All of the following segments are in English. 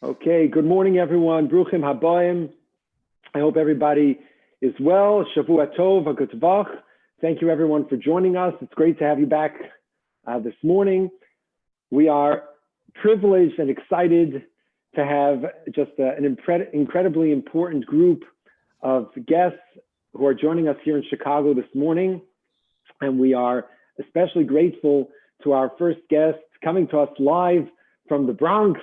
Okay, good morning, everyone. Bruchim Habayim. I hope everybody is well. Shavua Tov, Hagutvach. Thank you, everyone, for joining us. It's great to have you back this morning. We are privileged and excited to have just an incredibly important group of guests who are joining us here in Chicago this morning. And we are especially grateful to our first guest coming to us live from the Bronx,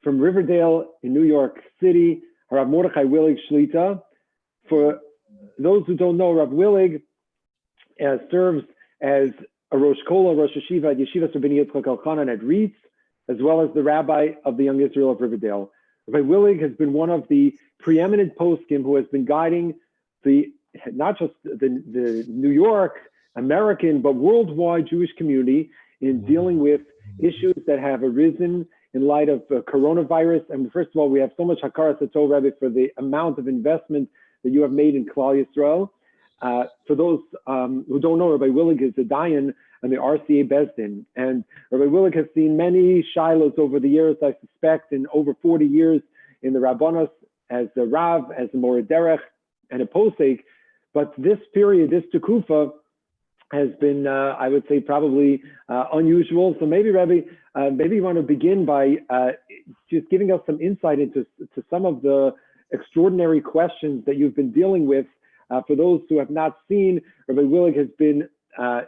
from Riverdale in New York City, Rav Mordechai Willig Shlita. For those who don't know, Rav Willig serves as a Rosh Kola, Rosh Yeshiva at Yeshiva Rabbeinu Yitzchak Elchanan at Reitz, as well as the rabbi of the Young Israel of Riverdale. Rabbi Willig has been one of the preeminent poskim who has been guiding not just the New York, American, but worldwide Jewish community in dealing with issues that have arisen in light of coronavirus. And first of all, we have so much hakaras hatov, Rebbe, for the amount of investment that you have made in Klal Yisrael. For those who don't know, Rabbi Willig is a dayan on the RCA Bezdin. And Rabbi Willig has seen many shilos over the years, I suspect, in over 40 years in the Rabbanos as a Rav, as a Moreh Derech, and a Posek. But this period, this Tekufa, has been, I would say, probably unusual. So maybe, Rebbe, maybe you want to begin by just giving us some insight into some of the extraordinary questions that you've been dealing with. For those who have not seen, Rabbi Willig has been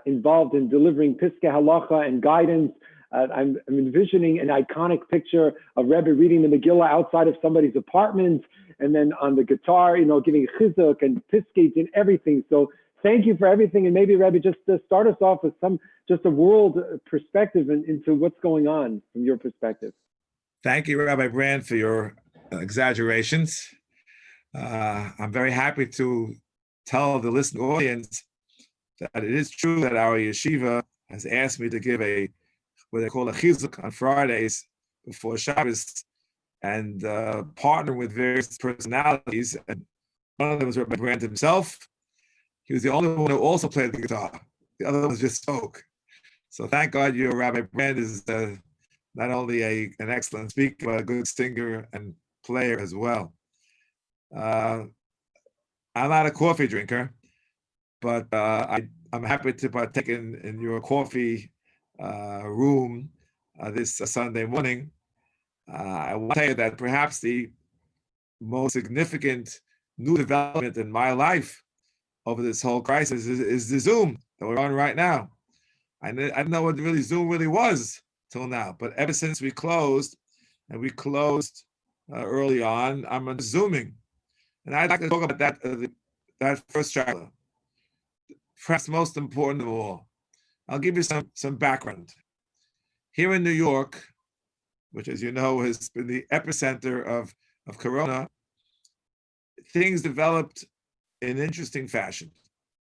involved in delivering Piskei Halacha and guidance. I'm envisioning an iconic picture of Rebbe reading the Megillah outside of somebody's apartment, and then on the guitar, giving chizuk and piskei and everything. So thank you for everything. And maybe, Rebbe, just to start us off with just a world perspective into what's going on from your perspective. Thank you, Rabbi Brand, for your exaggerations. I'm very happy to tell the listening audience that it is true that our yeshiva has asked me to give what they call a chizuk on Fridays before Shabbos, and partner with various personalities. And one of them was Rabbi Brand himself. He was the only one who also played the guitar. The other ones just spoke. So thank God your Rabbi Brand is not only an excellent speaker, but a good singer and player as well. I'm not a coffee drinker, but I'm happy to partake in your coffee room this Sunday morning. I want to tell you that perhaps the most significant new development in my life over this whole crisis is the Zoom that we're on right now. I didn't know what really Zoom really was till now, but ever since we closed, and we closed early on, I'm Zooming. And I'd like to talk about that first chapter. Perhaps most important of all, I'll give you some background. Here in New York, which, as you know, has been the epicenter of Corona, things developed in an interesting fashion.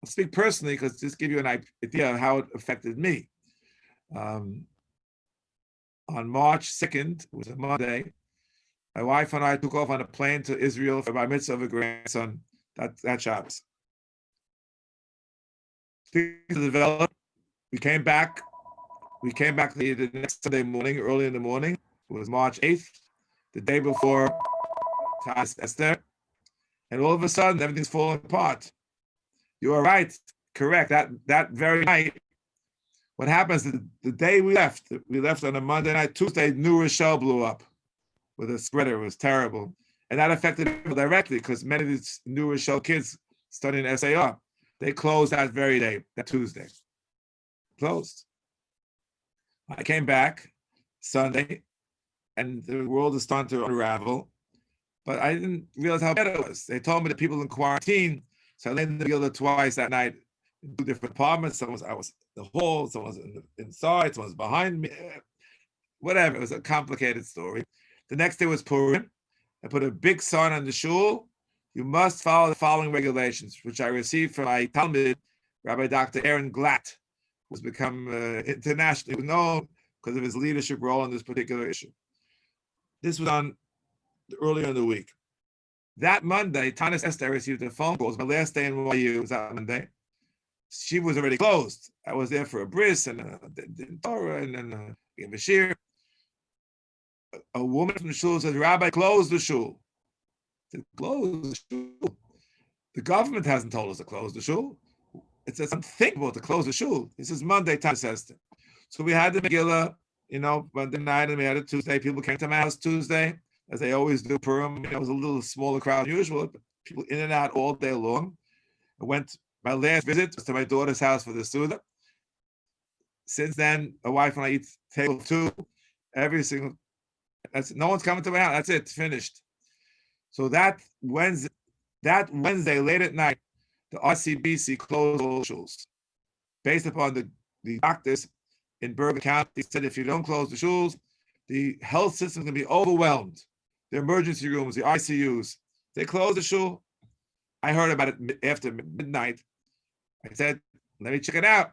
I'll speak personally because just give you an idea of how it affected me. On March 2nd, it was a Monday, my wife and I took off on a plane to Israel for my mitzvah of a grandson, that Shabbos. Things developed. We came back the next Sunday morning, early in the morning. It was March 8th, the day before Esther. And all of a sudden, everything's falling apart. You are right, correct. That very night, what happens, the day we left on a Monday night, Tuesday, New Rochelle blew up with a spreader. It was terrible. And that affected people directly because many of these New Rochelle kids studying SAR, they closed that very day, that Tuesday. Closed. I came back Sunday, and the world is starting to unravel. But I didn't realize how bad it was. They told me that people in quarantine, so I laid in the Megillah twice that night in 2 different apartments. I was in the hall, someone was inside, someone was behind me. Whatever, it was a complicated story. The next day was Purim. I put a big sign on the shul. You must follow the following regulations, which I received from my Talmud, Rabbi Dr. Aaron Glatt, who's become internationally known because of his leadership role in this particular issue. This was on earlier in the week. That Monday, Tanis Esther received a phone call. It was my last day in YU. It was that Monday. She was already closed. I was there for a bris and a Torah and a Bashir. a woman from the shul says, Rabbi, close the shul. I said, close the shul? The government hasn't told us to close the shul. It's unthinkable to close the shul. This is Monday time, says to. So we had the Megillah, Monday night, and we had it Tuesday. People came to my house Tuesday, as they always do. Purim, it was a little smaller crowd than usual, but people in and out all day long. I went, my last visit was to my daughter's house for the Suda. Since then, my wife and I eat table 2 every single. No one's coming to my house. That's it. Finished. So that Wednesday late at night, the RCBC closed all shuls based upon the doctors in Bergen County said if you don't close the shuls, the health system is going to be overwhelmed. The emergency rooms, the ICUs, they closed the shul. I heard about it after midnight. I said, let me check it out.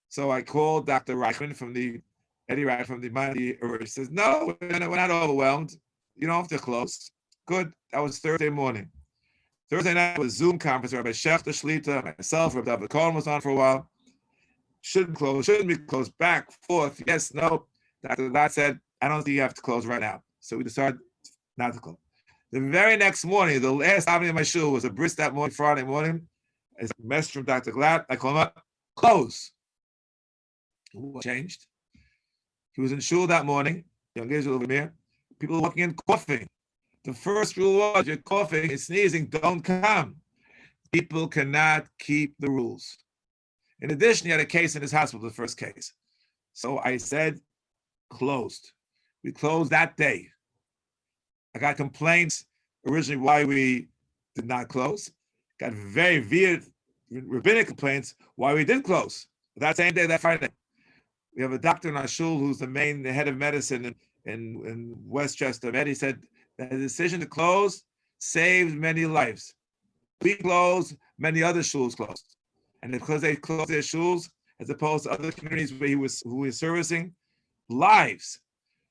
So I called Dr. Reichman Eddie Reichman from the Monday. He says, no, we're not overwhelmed. You don't have to close. Good. That was Thursday morning. Thursday night was a Zoom conference. Rabbi Shechter Shlita, myself, Rabbi David Cohen was on for a while. Shouldn't be closed, back, forth, yes, no. Dr. Glat said, I don't think you have to close right now. So we decided not to close. The very next morning, the last opening of my shul was a bris that morning, Friday morning. As a message from Dr. Glat, I call him up, close. What changed? He was in shul that morning, young Israel over here. People were walking in coughing. The first rule was, you're coughing and sneezing, don't come. People cannot keep the rules. In addition, he had a case in his hospital, the first case. So I said, closed. We closed that day. I got complaints originally why we did not close. Got very weird rabbinic complaints why we did close. That same day, that Friday. We have a doctor in our shul who's the head of medicine in Westchester. And he said that the decision to close saved many lives. We closed, many other shuls closed. And because they closed their shuls, as opposed to other communities who he was servicing, lives.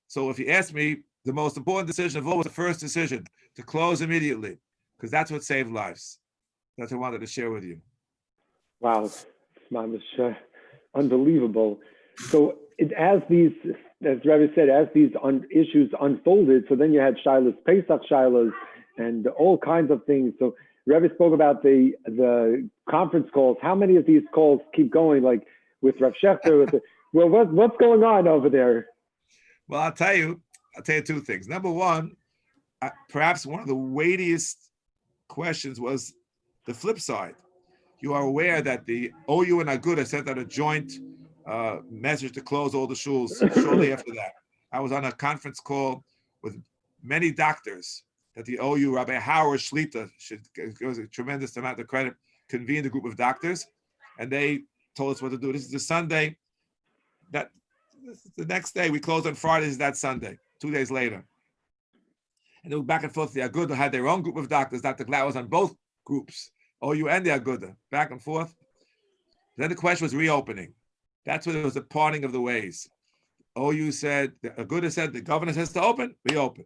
So if you ask me, the most important decision of all was the first decision, to close immediately, because that's what saved lives. That's what I wanted to share with you. Wow, it's unbelievable. So as Rebbe said, as these issues unfolded, so then you had Shilas, Pesach Shilas, and all kinds of things. So Rebbe spoke about the conference calls. How many of these calls keep going, like with Rav Shechter? Well, what's going on over there? Well, I'll tell you 2 things. Number one, perhaps one of the weightiest questions was the flip side. You are aware that the OU and Aguda sent out a joint message to close all the shuls shortly after that. I was on a conference call with many doctors that the OU, Rabbi Howard Shlita, gives a tremendous amount of credit, convened a group of doctors, and they told us what to do. This is the Sunday. The next day, we closed on Fridays that Sunday, 2 days later. And they were back and forth. The Aguda had their own group of doctors. Dr. Glat was on both groups, OU and the Aguda, back and forth. Then the question was reopening. That's when there was a parting of the ways. OU said, the Aguda said, the governor says to open, we open.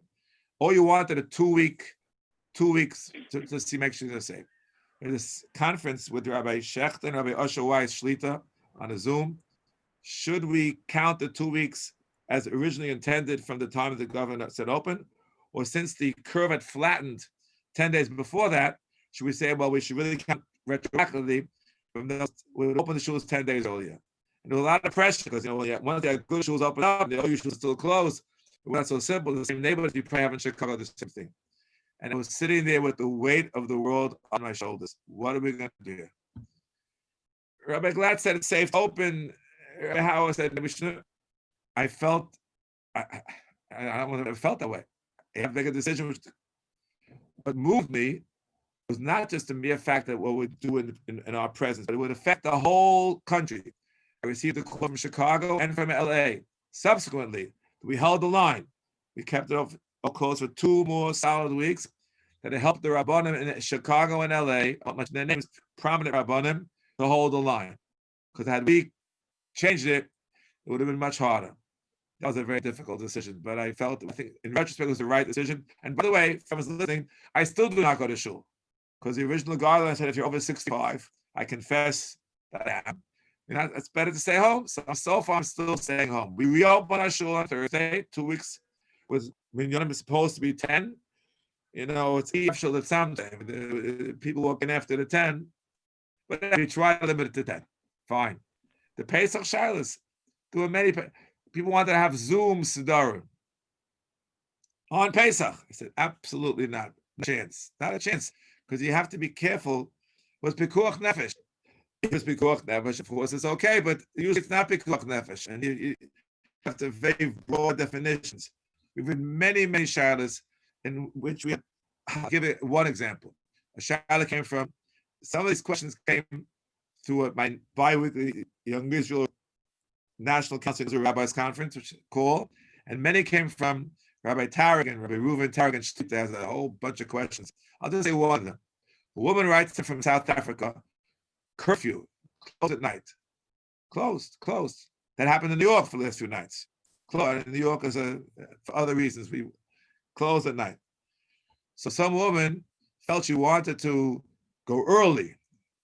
OU wanted a 2 weeks to see, make sure they're safe. There's this conference with Rabbi Shechter and Rabbi Usher Weiss Shlita on a Zoom. Should we count the 2 weeks as originally intended from the time the governor said open? Or since the curve had flattened 10 days before that, should we say, well, we should really count retroactively from we would open the shuls 10 days earlier? And there was a lot of pressure because, once the good shuls open up, the OU shuls still closed. It wasn't so simple. The same neighborhoods you probably have in Chicago, the same thing. And I was sitting there with the weight of the world on my shoulders. What are we going to do? Rabbi Glat said it's safe to open. Rabbi Howard said, I felt that way. I have to make a decision. What moved me was not just the mere fact that what we do in our presence, but it would affect the whole country. I received a call from Chicago and from LA. Subsequently, we held the line. We kept it up close for 2 more solid weeks. That it helped the Rabbanim in Chicago and LA, their names, prominent Rabbanim, to hold the line. Because had we changed it, it would have been much harder. That was a very difficult decision, but I think in retrospect it was the right decision. And by the way, if I was listening, I still do not go to shul. Because the original guideline said if you're over 65, I confess that I am. It's better to stay home. So far, I'm still staying home. We reopen our shul on Thursday, 2 weeks was minyanim is supposed to be 10. It's eventual that sometimes people walking after the 10, but we try to limit it to 10. Fine. The Pesach Shilas, there were many people wanted to have Zoom Siddharim on Pesach. I said, absolutely not. Not a chance. Because you have to be careful. Was Pikuach Nefesh. If it's Pikuach Nefesh, of course, it's okay, but usually it's not Pikuach Nefesh. And you have to have very broad definitions. We've had many, many Shilas in which we have, I'll give it one example. A Shilah came from, some of these questions came through my bi-weekly Young Israel National Council of Rabbis Conference, which is called, and many came from Rabbi Tarragon, Rabbi Reuven Tarragon. There's a whole bunch of questions. I'll just say one of them. A woman writes from South Africa, curfew, closed at night. Closed. That happened in New York for the last few nights. Closed. In New York, for other reasons, we closed at night. So some woman felt she wanted to go early.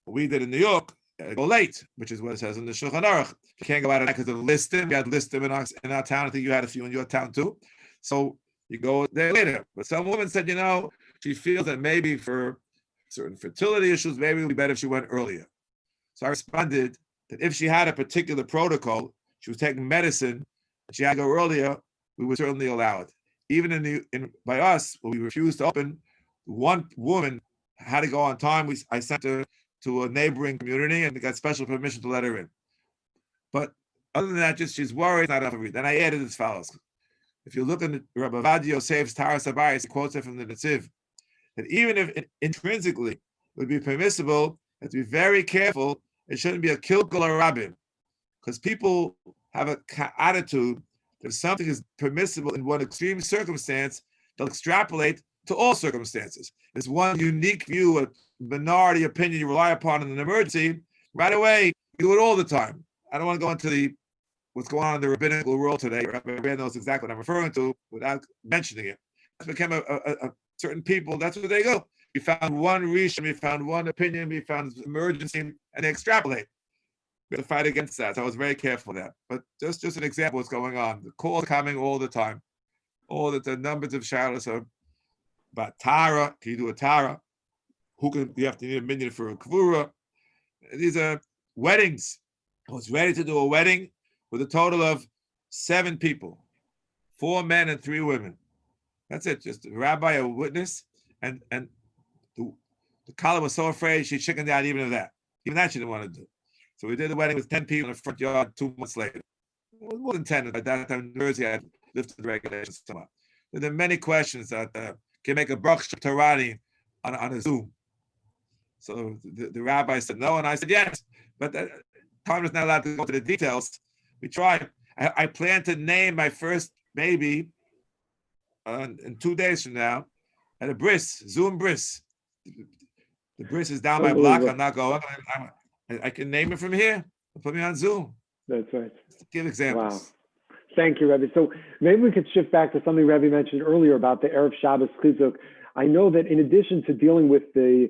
We did in New York, go late, which is what it says in the Shulchan Aruch. You can't go out at night because of listim. We had listim in our town. I think you had a few in your town too. So you go there later. But some woman said, she feels that maybe for certain fertility issues, maybe it would be better if she went earlier. So I responded that if she had a particular protocol, she was taking medicine, and she had to go earlier, we would certainly allow it. Even by us, when we refused to open, one woman had to go on time. I sent her to a neighboring community and got special permission to let her in. But other than that, just she's worried, not enough of it. Then I added as follows. If you look at Rabbi Ovadia Yosef's Taras Habayis, he quotes it from the Netziv, that even if intrinsically it would be permissible, you have to be very careful. It shouldn't be a kilkul or rabbin, because people have an attitude that if something is permissible in one extreme circumstance, they'll extrapolate to all circumstances. There's one unique view, a minority opinion you rely upon in an emergency, right away, you do it all the time. I don't want to go into what's going on in the rabbinical world today. Rabbi Rand knows exactly what I'm referring to without mentioning it. It's become a certain people, that's where they go. We found one rishon, we found one opinion, we found emergency, and they extrapolate. We have to fight against that. So I was very careful of that. But just an example of what's going on. The calls coming all the time. The numbers of shilas are about Tara. Can you do a Tara? You have to need a minyan for a kvura. These are weddings. I was ready to do a wedding with a total of 7 people, 4 men and 3 women. That's it. Just a rabbi, a witness, and the Kala was so afraid she chickened out even of that. Even that she didn't want to do. So we did the wedding with 10 people in the front yard 2 months later. It was more than 10. At that time, New Jersey had lifted the regulations somewhat. There are many questions that can you make a brach Tarani on a Zoom. So the rabbi said no, and I said yes. But time is not allowed to go into the details. We tried. I plan to name my first baby in 2 days from now at a bris, Zoom bris. The bris is down my block. I'm not going. I can name it from here. Put me on Zoom. That's right. Just give examples. Wow. Thank you, Rebbe. So maybe we could shift back to something Rebbe mentioned earlier about the Erev Shabbos Chizuk. I know that in addition to dealing with the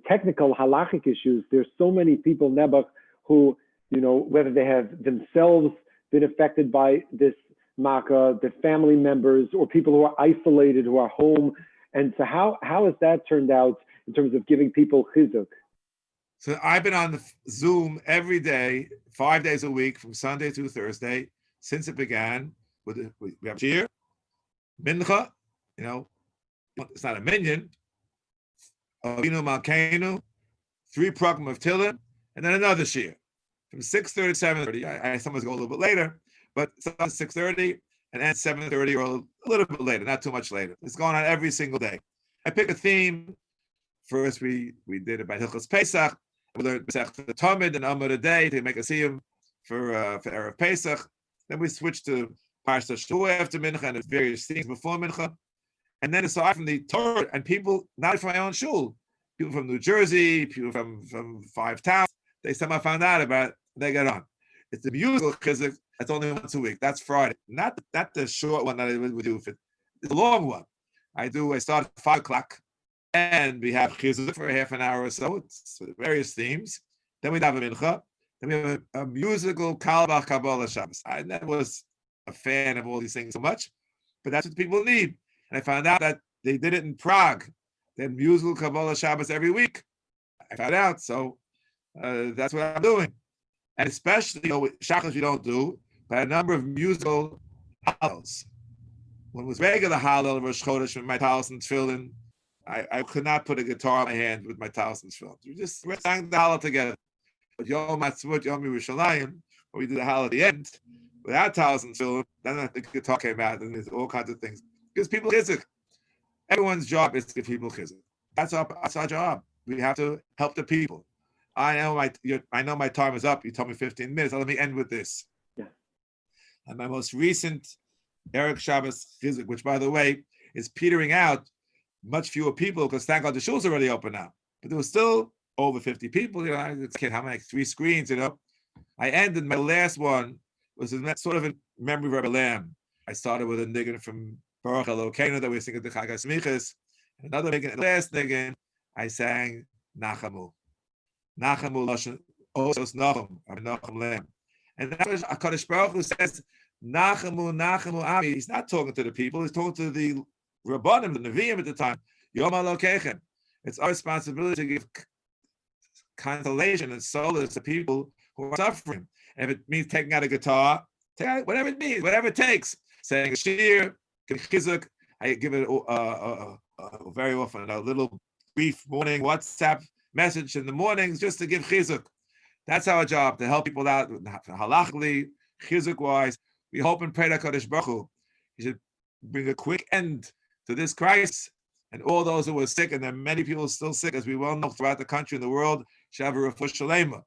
technical halachic issues, there's so many people, Nebuch, who, whether they have themselves been affected by this makkah, the family members, or people who are isolated, who are home. And so how has that turned out in terms of giving people chizuk? So I've been on the Zoom every day, 5 days a week, from Sunday to Thursday, since it began. We have Shir, Mincha, it's not a minyan, Avinu Malkeinu, 3 Prakim of Tillim, and then another Shir. From 6:30 to 7:30. I sometimes go a little bit later, but sometimes 6:30 and at 7:30 or a little bit later, not too much later. It's going on every single day. I pick a theme. First, we did about Hilchos Pesach. We learned the Talmud and Amud a day to make a siyum for Erev Pesach. Then we switched to Parshat Shavua after Mincha and various things before Mincha. And then aside from the Torah and people, not from my own shul, people from New Jersey, people from 5 towns, they somehow found out about it, they got on. It's a musical chizuk that's only once a week. That's Friday. Not the short one that I would do. It's a long one. I start at 5 o'clock. And we have chizuk for half an hour or so. It's various themes. Then we have a mincha. Then we have a musical Kalbach Kabbalah Shabbos. I never was a fan of all these things so much. but that's what people need. And I found out that they did it in Prague. They had musical Kabbalah Shabbos every week. I found out, so that's what I'm doing. And especially, Shachos we don't do, but a number of musical hallels. When it was regular hallel, Rosh Chodesh, with my talis and tefillin, I could not put a guitar in my hand with my talis and tefillin. We just sang the hallel together. But Yom Ha'atzmaut, Yom Yerushalayim, when we did the hallel at the end, without talis and tefillin, then the guitar came out, and there's all kinds of things. Because people chizuk. Everyone's job is to give people chizuk. That's our job. We have to help the people. I know my time is up. You told me 15 minutes. Let me end with this. Yeah. And my most recent Erev Shabbos chizuk, which by the way is petering out, much fewer people because thank God the shul's already open now. But there was still over 50 people. How many? 3 screens. I ended my last one was sort of in memory of Rebbe Lamb. I started with a niggin from Baruch Elokeinu that we sing at the Chag HaSmichos. Another niggin, and the last niggin, I sang Nachamu. Nachamu Lashon Osos Nachum, Nachum Lamb. And that's what HaKadosh Baruch Hu says, Nachamu, Nachamu Ami. He's not talking to the people, he's talking to the Rabbanim, the Nevi'im at the time. Yom HaLokechem. It's our responsibility to give consolation and solace to people who are suffering. And if it means taking out a guitar, take out whatever it means, whatever it takes. Saying a shir, chizuk. I give it very often a little brief morning WhatsApp message in the mornings just to give chizuk. That's our job, to help people out halachically, chizuk-wise. We hope and pray that Kadosh Baruch Hu, He should bring a quick end to this crisis, and all those who are sick, and there are many people still sick, as we well know, throughout the country and the world, should have a refuah shalema.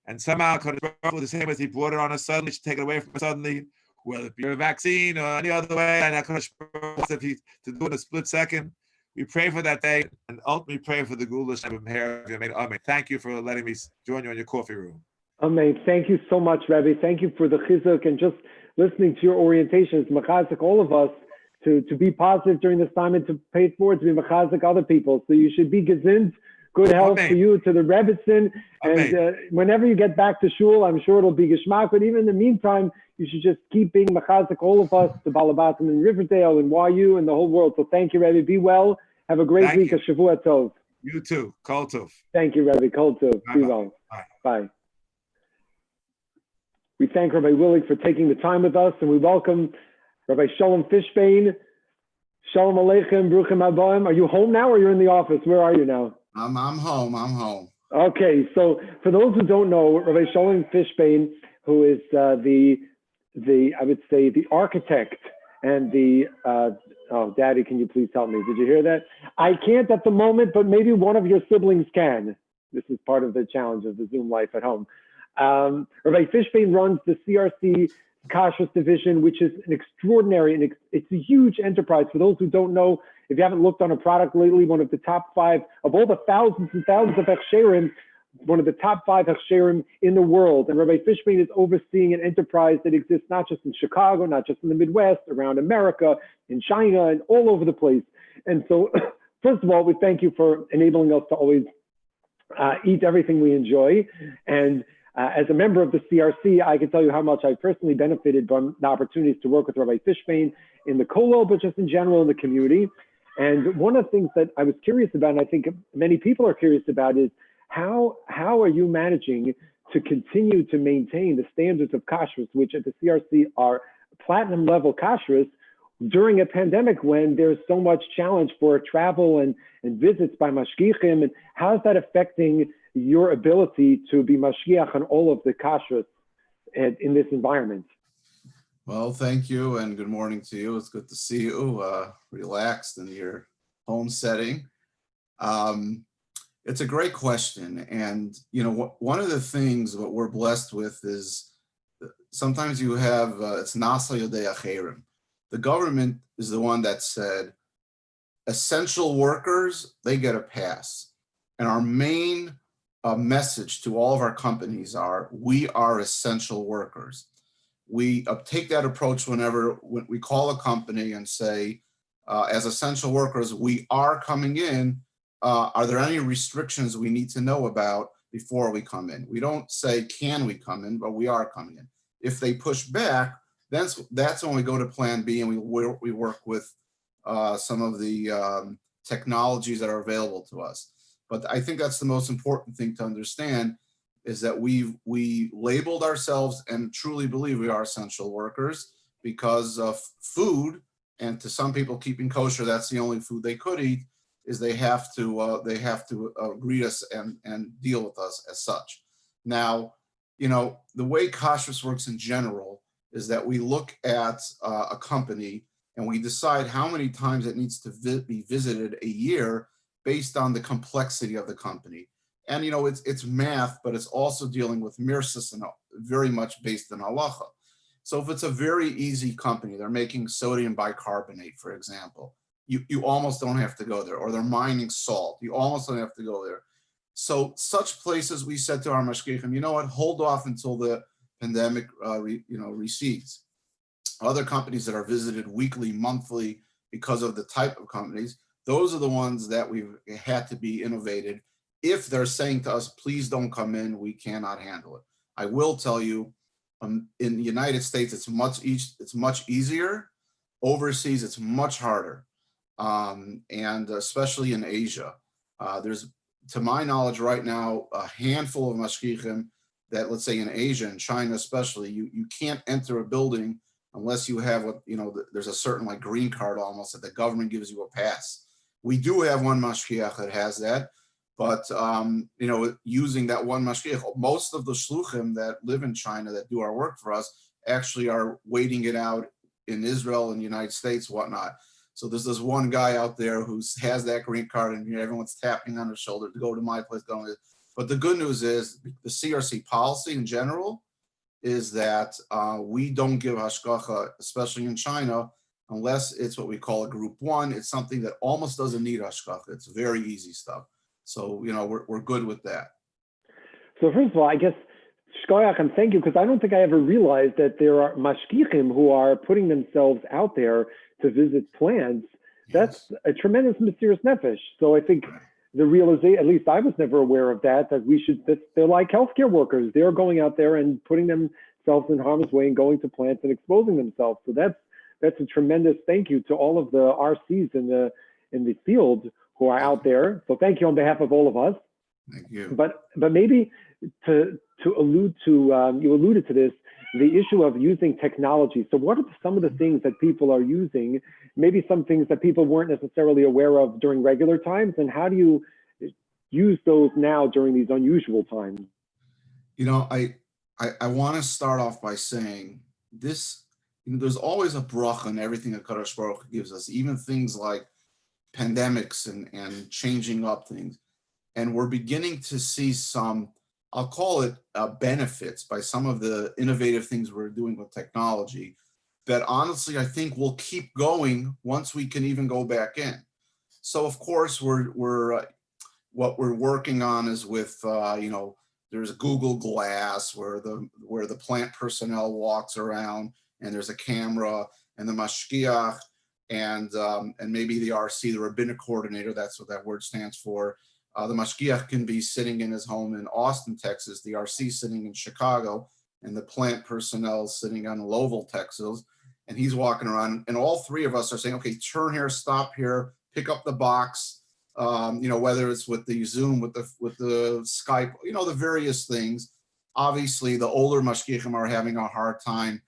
And somehow, Kadosh Baruch Hu, the same as He brought it on us suddenly, should take it away from us suddenly, whether it be a vaccine or any other way, and Kadosh Baruch Hu, to do it in a split second. We pray for that day, and ultimately pray for the Gula Shem Amen. Thank you for letting me join you in your coffee room. Amen. Thank you so much, Rebbe. Thank you for the chizuk and just listening to your orientations. Machazik, all of us, to be positive during this time and to pay it forward, to be machazik other people. So you should be gezind, good health Amen. for you, to the Rebbetzin. And whenever you get back to shul, I'm sure it'll be geschmack. But even in the meantime, you should just keep being machazik, all of us, the Balabatim in Riverdale and YU and the whole world. So thank you, Rebbe. Be well. Have a great week of Shavua Tov. You too. Kol Tov. Thank you, Rebbe. Kol Tov. Be well. Bye. We thank Rabbi Willig for taking the time with us, and we welcome Rabbi Shalom Fishbane. Shalom Aleichem, Bruchim Habayim. Are you home now, or you're in the office? Where are you now? I'm home. Okay, so for those who don't know, Rabbi Shalom Fishbane, who is the I would say the architect and the oh, Daddy, can you please help me? Did you hear that? I can't at the moment, but maybe one of your siblings can. This is part of the challenge of the Zoom life at home. Rabbi Fishbane runs the CRC Kashrus division, which is an extraordinary, and it's a huge enterprise. For those who don't know, if you haven't looked on a product lately, one of the top 5 of all the thousands and thousands of hechsherim, one of the top 5 hechsherim in the world. And Rabbi Fishbane is overseeing an enterprise that exists not just in Chicago, not just in the Midwest, around America, in China, and all over the place. And so, first of all, we thank you for enabling us to always eat everything we enjoy. And as a member of the CRC, I can tell you how much I personally benefited from the opportunities to work with Rabbi Fishbane in the Kollel, but just in general in the community. And one of the things that I was curious about, and I think many people are curious about, is how are you managing to continue to maintain the standards of kashrus, which at the CRC are platinum level kashrus, during a pandemic when there's so much challenge for travel and visits by mashgichim, and how is that affecting your ability to be mashgiach on all of the kashrus in this environment? Well, thank you, and good morning to you. It's good to see you relaxed in your home setting. It's a great question, and one of the things what we're blessed with is sometimes you have it's nasa yodei acherim. The government is the one that said essential workers, they get a pass, and our main message to all of our companies are we are essential workers. We take that approach whenever we call a company and say, as essential workers, we are coming in. Are there any restrictions we need to know about before we come in? We don't say, can we come in, but we are coming in. If they push back, That's when we go to plan B and we work with some of the technologies that are available to us. But I think that's the most important thing to understand is that we labeled ourselves and truly believe we are essential workers because of food, and to some people keeping kosher, that's the only food they could eat, is they have to greet us and deal with us as such. Now, the way kashrus works in general is that we look at a company and we decide how many times it needs to be visited a year based on the complexity of the company. And it's math, but it's also dealing with mirsus and very much based on halacha. So if it's a very easy company, they're making sodium bicarbonate, for example, you almost don't have to go there. Or they're mining salt, you almost don't have to go there. So such places, we said to our mashgichim, you know what, hold off until the pandemic recedes. Other companies that are visited weekly, monthly, because of the type of companies, those are the ones that we've had to be innovated. If they're saying to us, please don't come in, we cannot handle it. I will tell you, in the United States, it's much easier. Overseas, it's much harder, and especially in Asia. There's, to my knowledge right now, a handful of mashgichim that, let's say in Asia and China especially, you can't enter a building unless you have there's a certain like green card almost that the government gives you a pass. We do have one mashgiach that has that, but using that one mashgiach, most of the shluchim that live in China that do our work for us actually are waiting it out in Israel and the United States, whatnot. So there's this one guy out there who has that green card, and everyone's tapping on his shoulder to go to my place. But the good news is the CRC policy in general is that we don't give hashgacha, especially in China, unless it's what we call a group 1. It's something that almost doesn't need hashgacha. It's very easy stuff. So, we're good with that. So first of all, I guess, shkoyach, and thank you, because I don't think I ever realized that there are mashgichim who are putting themselves out there to visit plants. Yes. That's a tremendous mysterious nefesh. So I think the realization, at least I was never aware of that they're like healthcare workers. They're going out there and putting themselves in harm's way and going to plants and exposing themselves. So that's a tremendous thank you to all of the RCs in the field who are out there. So thank you on behalf of all of us. Thank you. But maybe to allude to, you alluded to this, the issue of using technology. So what are some of the things that people are using, maybe some things that people weren't necessarily aware of during regular times, and how do you use those now during these unusual times? I want to start off by saying this, there's always a bracha in everything that Kadosh Baruch Hu gives us, even things like pandemics and changing up things. And we're beginning to see some, I'll call it benefits by some of the innovative things we're doing with technology that honestly, I think will keep going once we can even go back in. So of course, what we're working on is with, there's Google Glass where the plant personnel walks around and there's a camera, and the mashgiach and maybe the RC, the rabbinic coordinator, that's what that word stands for. The mashgiach can be sitting in his home in Austin, Texas, the RC sitting in Chicago, and the plant personnel sitting on Lowell, Texas, and he's walking around, and all three of us are saying, okay, turn here, stop here, pick up the box, whether it's with the Zoom, with the Skype, the various things. Obviously, the older mashgichim are having a hard time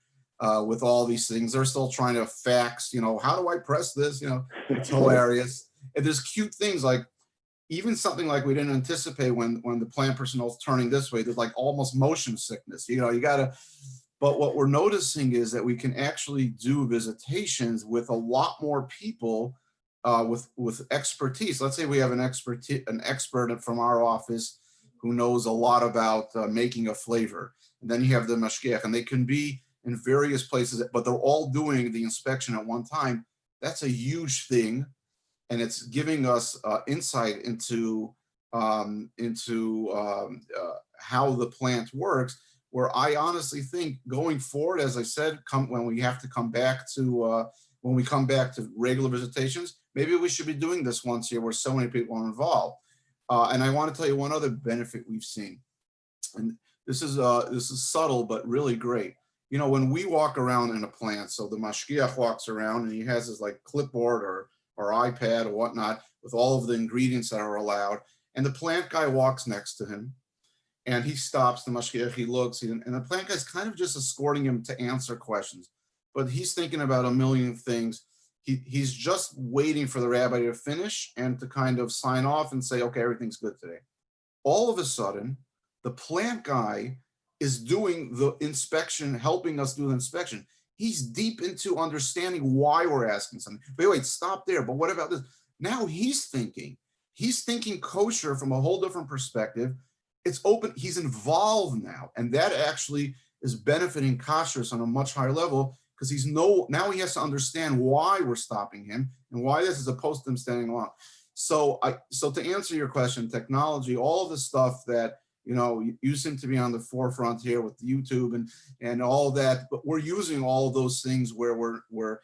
with all these things. They're still trying to fax, how do I press this? It's hilarious. And there's cute things like, even something like we didn't anticipate when the plant personnel is turning this way, there's like almost motion sickness. But what we're noticing is that we can actually do visitations with a lot more people with expertise. Let's say we have an expert from our office who knows a lot about making a flavor. And then you have the mashgiach, and they can be in various places, but they're all doing the inspection at one time. That's a huge thing. And it's giving us insight into how the plant works, where I honestly think going forward, as I said, when we come back to regular visitations, maybe we should be doing this once a year where so many people are involved. And I want to tell you one other benefit we've seen, and this is subtle but really great. you know, when we walk around in a plant, so the mashgiach walks around and he has his like clipboard or iPad or whatnot with all of the ingredients that are allowed. And the plant guy walks next to him and he stops the mashgiach, he looks, and the plant guy's kind of just escorting him to answer questions, but he's thinking about a million things. He's just waiting for the rabbi to finish and to kind of sign off and say, okay, everything's good today. All of a sudden, the plant guy is doing the inspection, helping us do the inspection. He's deep into understanding why we're asking something. Wait, stop there. But what about this? Now he's thinking kosher from a whole different perspective. It's open. He's involved now. And that actually is benefiting kashrus on a much higher level because now he has to understand why we're stopping him and why this is opposed to him standing alone. So to answer your question, technology, all of the stuff that, you know, you seem to be on the forefront here with YouTube and all that, but we're using all of those things where we're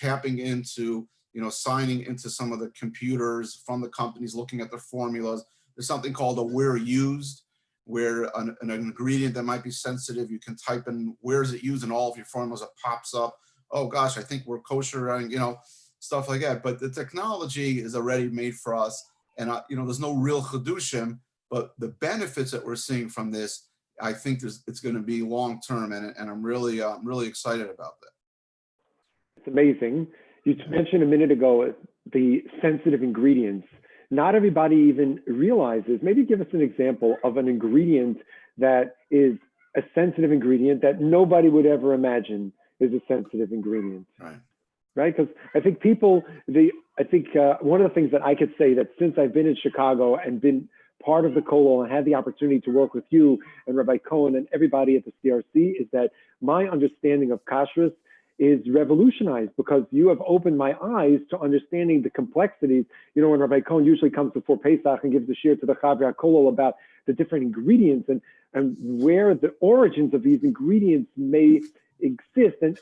tapping into, you know, signing into some of the computers from the companies, looking at the formulas. There's something called a where used, where an ingredient that might be sensitive, you can type in where is it used in all of your formulas, it pops up. Oh gosh, I think we're kosher, and you know, stuff like that. But the technology is already made for us, and you know, there's no real chedushim, but the benefits that we're seeing from this, I think it's going to be long term, and I'm really excited about that. It's amazing. You mentioned a minute ago the sensitive ingredients. Not everybody even realizes. Maybe give us an example of an ingredient that is a sensitive ingredient that nobody would ever imagine is a sensitive ingredient. Right? Because I think one of the things that I could say that since I've been in Chicago and been part of the Kollel and had the opportunity to work with you and Rabbi Cohen and everybody at the CRC is that my understanding of kashrus is revolutionized because you have opened my eyes to understanding the complexities. You know, when Rabbi Cohen usually comes before Pesach and gives the shir to the Chavri HaKollel about the different ingredients and where the origins of these ingredients may exist. And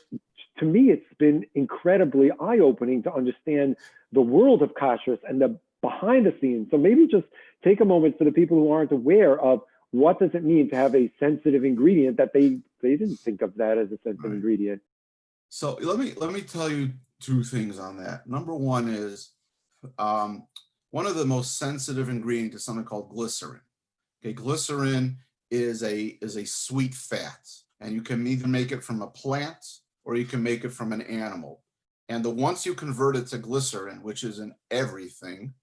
to me, it's been incredibly eye-opening to understand the world of kashrus and the behind the scenes. So maybe just take a moment for the people who aren't aware of what does it mean to have a sensitive ingredient that they didn't think of that as a sensitive ingredient. So let me tell you two things on that. Number one is one of the most sensitive ingredients is something called glycerin. Okay, glycerin is a sweet fat, and you can either make it from a plant or you can make it from an animal. And once you convert it to glycerin, which is in everything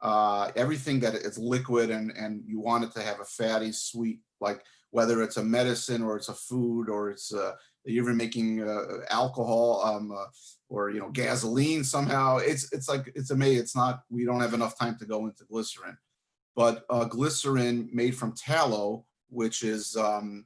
that is liquid and you want it to have a fatty, sweet, like whether it's a medicine or it's a food or it's you're even making alcohol or you know gasoline somehow. It's amazing. It's not. We don't have enough time to go into glycerin, but glycerin made from tallow, which is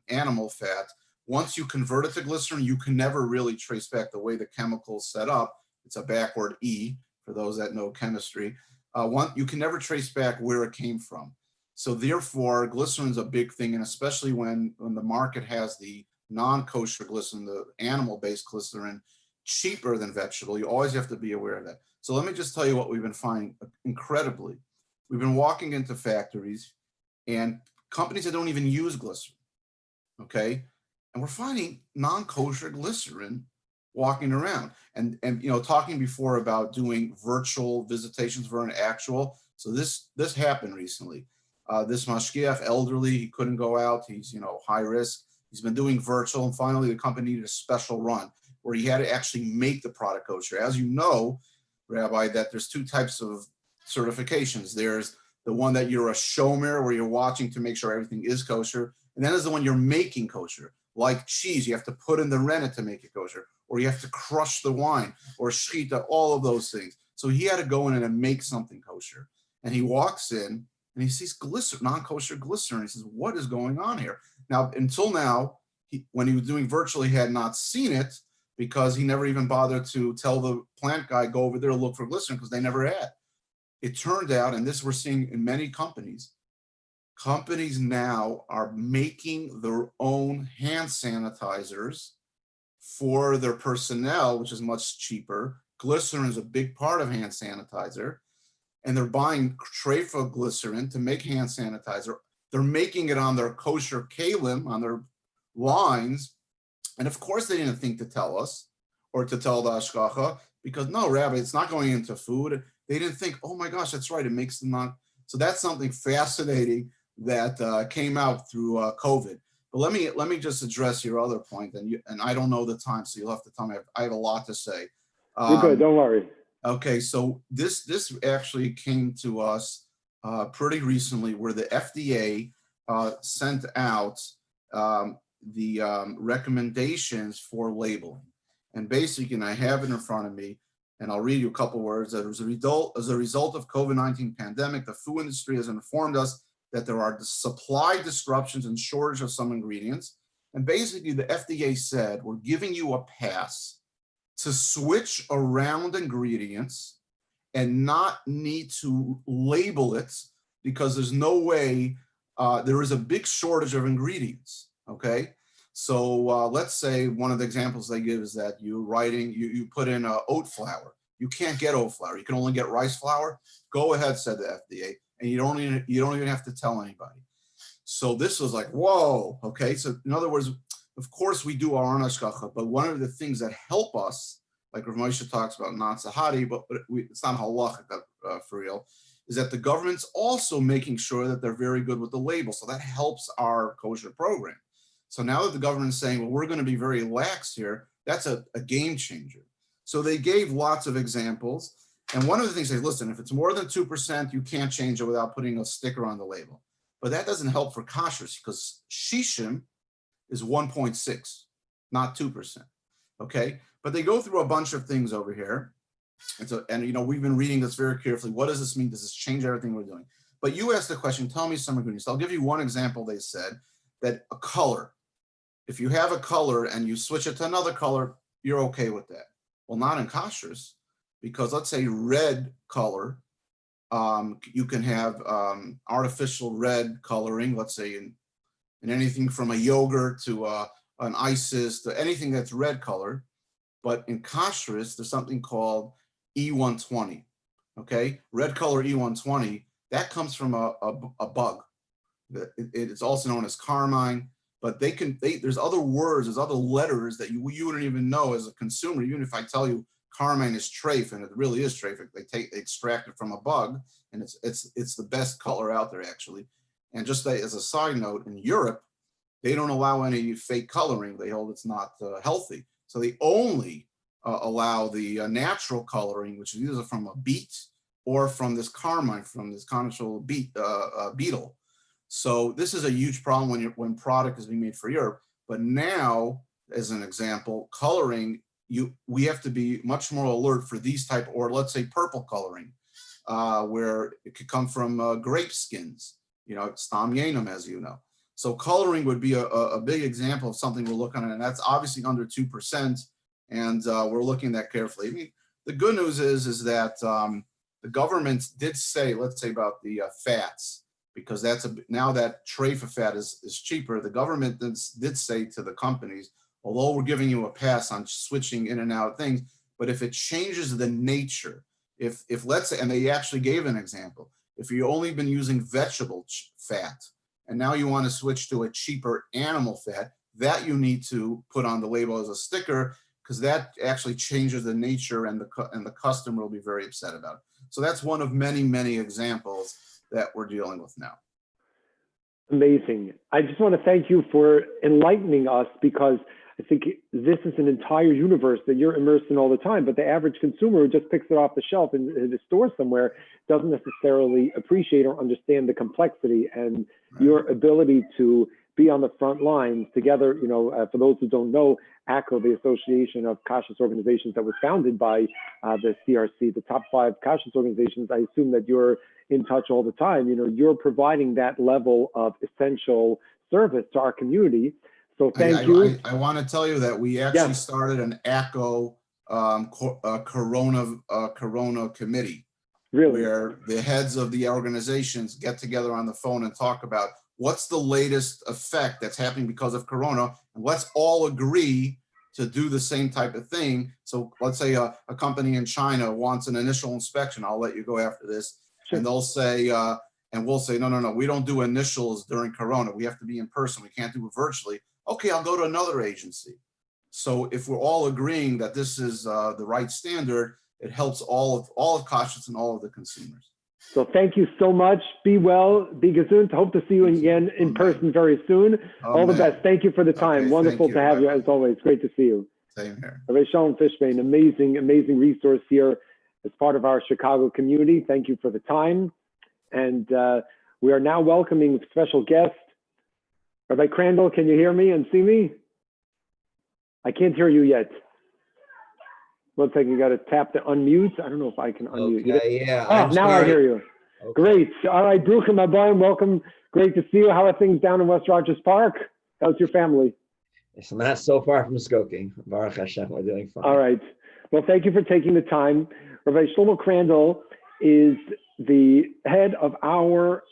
animal fat. Once you convert it to glycerin, you can never really trace back the way the chemical's set up. It's a backward E for those that know chemistry. You can never trace back where it came from. So therefore, glycerin is a big thing, and especially when the market has the non-kosher glycerin, the animal-based glycerin, cheaper than vegetable, you always have to be aware of that. So let me just tell you what we've been finding incredibly. We've been walking into factories and companies that don't even use glycerin, okay? And we're finding non-kosher glycerin walking around. And you know, talking before about doing virtual visitations for an actual. So this happened recently. This mashgiach, elderly, he couldn't go out. He's, you know, high risk. He's been doing virtual, and finally the company needed a special run where he had to actually make the product kosher. As you know, Rabbi, that there's two types of certifications. There's the one that you're a shomer, where you're watching to make sure everything is kosher, and then there's the one you're making kosher. Like cheese, you have to put in the rennet to make it kosher, or you have to crush the wine, or shchita, all of those things. So he had to go in and make something kosher. And he walks in and he sees glycerin, non-kosher glycerin. He says, what is going on here? Now, until now, when he was doing virtual, he had not seen it because he never even bothered to tell the plant guy, go over there to look for glycerin, because they never had. It turned out, and this we're seeing in many companies now are making their own hand sanitizers for their personnel, which is much cheaper. Glycerin is a big part of hand sanitizer, and they're buying trefa glycerin to make hand sanitizer. They're making it on their kosher kalim, on their lines, And of course, they didn't think to tell us or to tell the Ashkacha, because no, Rabbi, it's not going into food. They didn't think, oh my gosh, that's right, it makes them not. So that's something fascinating that came out through COVID. But let me just address your other point, and I don't know the time, so you'll have to tell me. I have a lot to say. You're good. Don't worry. Okay, so this actually came to us pretty recently, where the FDA sent out the recommendations for labeling, and basically, and I have it in front of me, and I'll read you a couple words. That as a result of COVID-19 pandemic, the food industry has informed us that there are supply disruptions and shortage of some ingredients, and basically, the FDA said we're giving you a pass to switch around ingredients and not need to label it, because there's no way, there is a big shortage of ingredients, okay? So let's say one of the examples they give is that you put in oat flour. You can't get oat flour, you can only get rice flour. Go ahead, said the FDA, and you don't even have to tell anybody. So this was like, whoa, okay? So in other words, of course we do our own hashgacha, but one of the things that help us, like Rav Moshe talks about, not sahari, but it's not halachic for real, is that the government's also making sure that they're very good with the label. So that helps our kosher program. So now that the government's saying, well, we're going to be very lax here, that's a game changer. So they gave lots of examples. And one of the things they listen, if it's more than 2%, you can't change it without putting a sticker on the label. But that doesn't help for kashrus, because shishim is 1.6, not 2%. Okay, but they go through a bunch of things over here. And you know, we've been reading this very carefully. What does this mean? Does this change everything we're doing? But you asked the question, tell me some ingredients. I'll give you one example. They said that a color, if you have a color and you switch it to another color, you're okay with that. Well, not in kashrus, because let's say red color, you can have artificial red coloring, let's say in anything from a yogurt to an ISIS to anything that's red color. But in kashrus, there's something called E120, okay? Red color E120, that comes from a bug. It's also known as carmine, but there's other words, there's other letters that you wouldn't even know as a consumer. Even if I tell you carmine is treif, and it really is treif, they extract it from a bug, and it's the best color out there, actually. And just as a side note, in Europe, they don't allow any fake coloring. They hold it's not healthy. So they only allow the natural coloring, which is either from a beet or from this carmine, from this conical beetle. So this is a huge problem when product is being made for Europe. But now, as an example, coloring, we have to be much more alert for these type, or let's say purple coloring, where it could come from grape skins, you know, stam yenum, as you know. So coloring would be a big example of something we're looking at, and that's obviously under 2%, and we're looking at that carefully. I mean, the good news is that the government did say, let's say about the fats, because now that treif fat is cheaper, the government did say to the companies, although we're giving you a pass on switching in and out of things, but if it changes the nature, if let's say, and they actually gave an example, if you've only been using vegetable fat, and now you want to switch to a cheaper animal fat, that you need to put on the label as a sticker, because that actually changes the nature, and the customer will be very upset about it. So that's one of many, many examples that we're dealing with now. Amazing. I just want to thank you for enlightening us, because I think this is an entire universe that you're immersed in all the time, but the average consumer who just picks it off the shelf in the store somewhere doesn't necessarily appreciate or understand the complexity, and your ability to be on the front lines together. You know, for those who don't know, ACO, the Association of Kashrus Organizations that was founded by the CRC, the top 5 kashrus organizations, I assume that you're in touch all the time. You know, you're providing that level of essential service to our community. So thank you. I want to tell you that we actually started an ACO Corona committee, where the heads of the organizations get together on the phone and talk about what's the latest effect that's happening because of Corona, and let's all agree to do the same type of thing. So let's say a company in China wants an initial inspection. I'll let you go after this. Sure. And they'll say, and we'll say, no, we don't do initials during Corona. We have to be in person. We can't do it virtually. Okay, I'll go to another agency. So if we're all agreeing that this is the right standard, it helps all of Kashrus and all of the consumers. So thank you so much. Be well, be gesund. Hope to see you again in person very soon. All the best. Thank you for the time. Okay, Wonderful to have you as always. Great to see you. Same here. Rabbi Shalom Fishbane, amazing resource here as part of our Chicago community. Thank you for the time. And we are now welcoming a special guest. Rabbi Crandall, can you hear me and see me? I can't hear you yet. One second, you got to tap the unmute. I don't know if I can unmute. Okay, yeah. Oh, now I hear you. Okay. Great. All right, Bruchim Habayim, welcome. Great to see you. How are things down in West Rogers Park? How's your family? It's not so far from Skokie. Baruch Hashem, we're doing fine. All right. Well, thank you for taking the time. Rabbi Shlomo Crandall is the head of our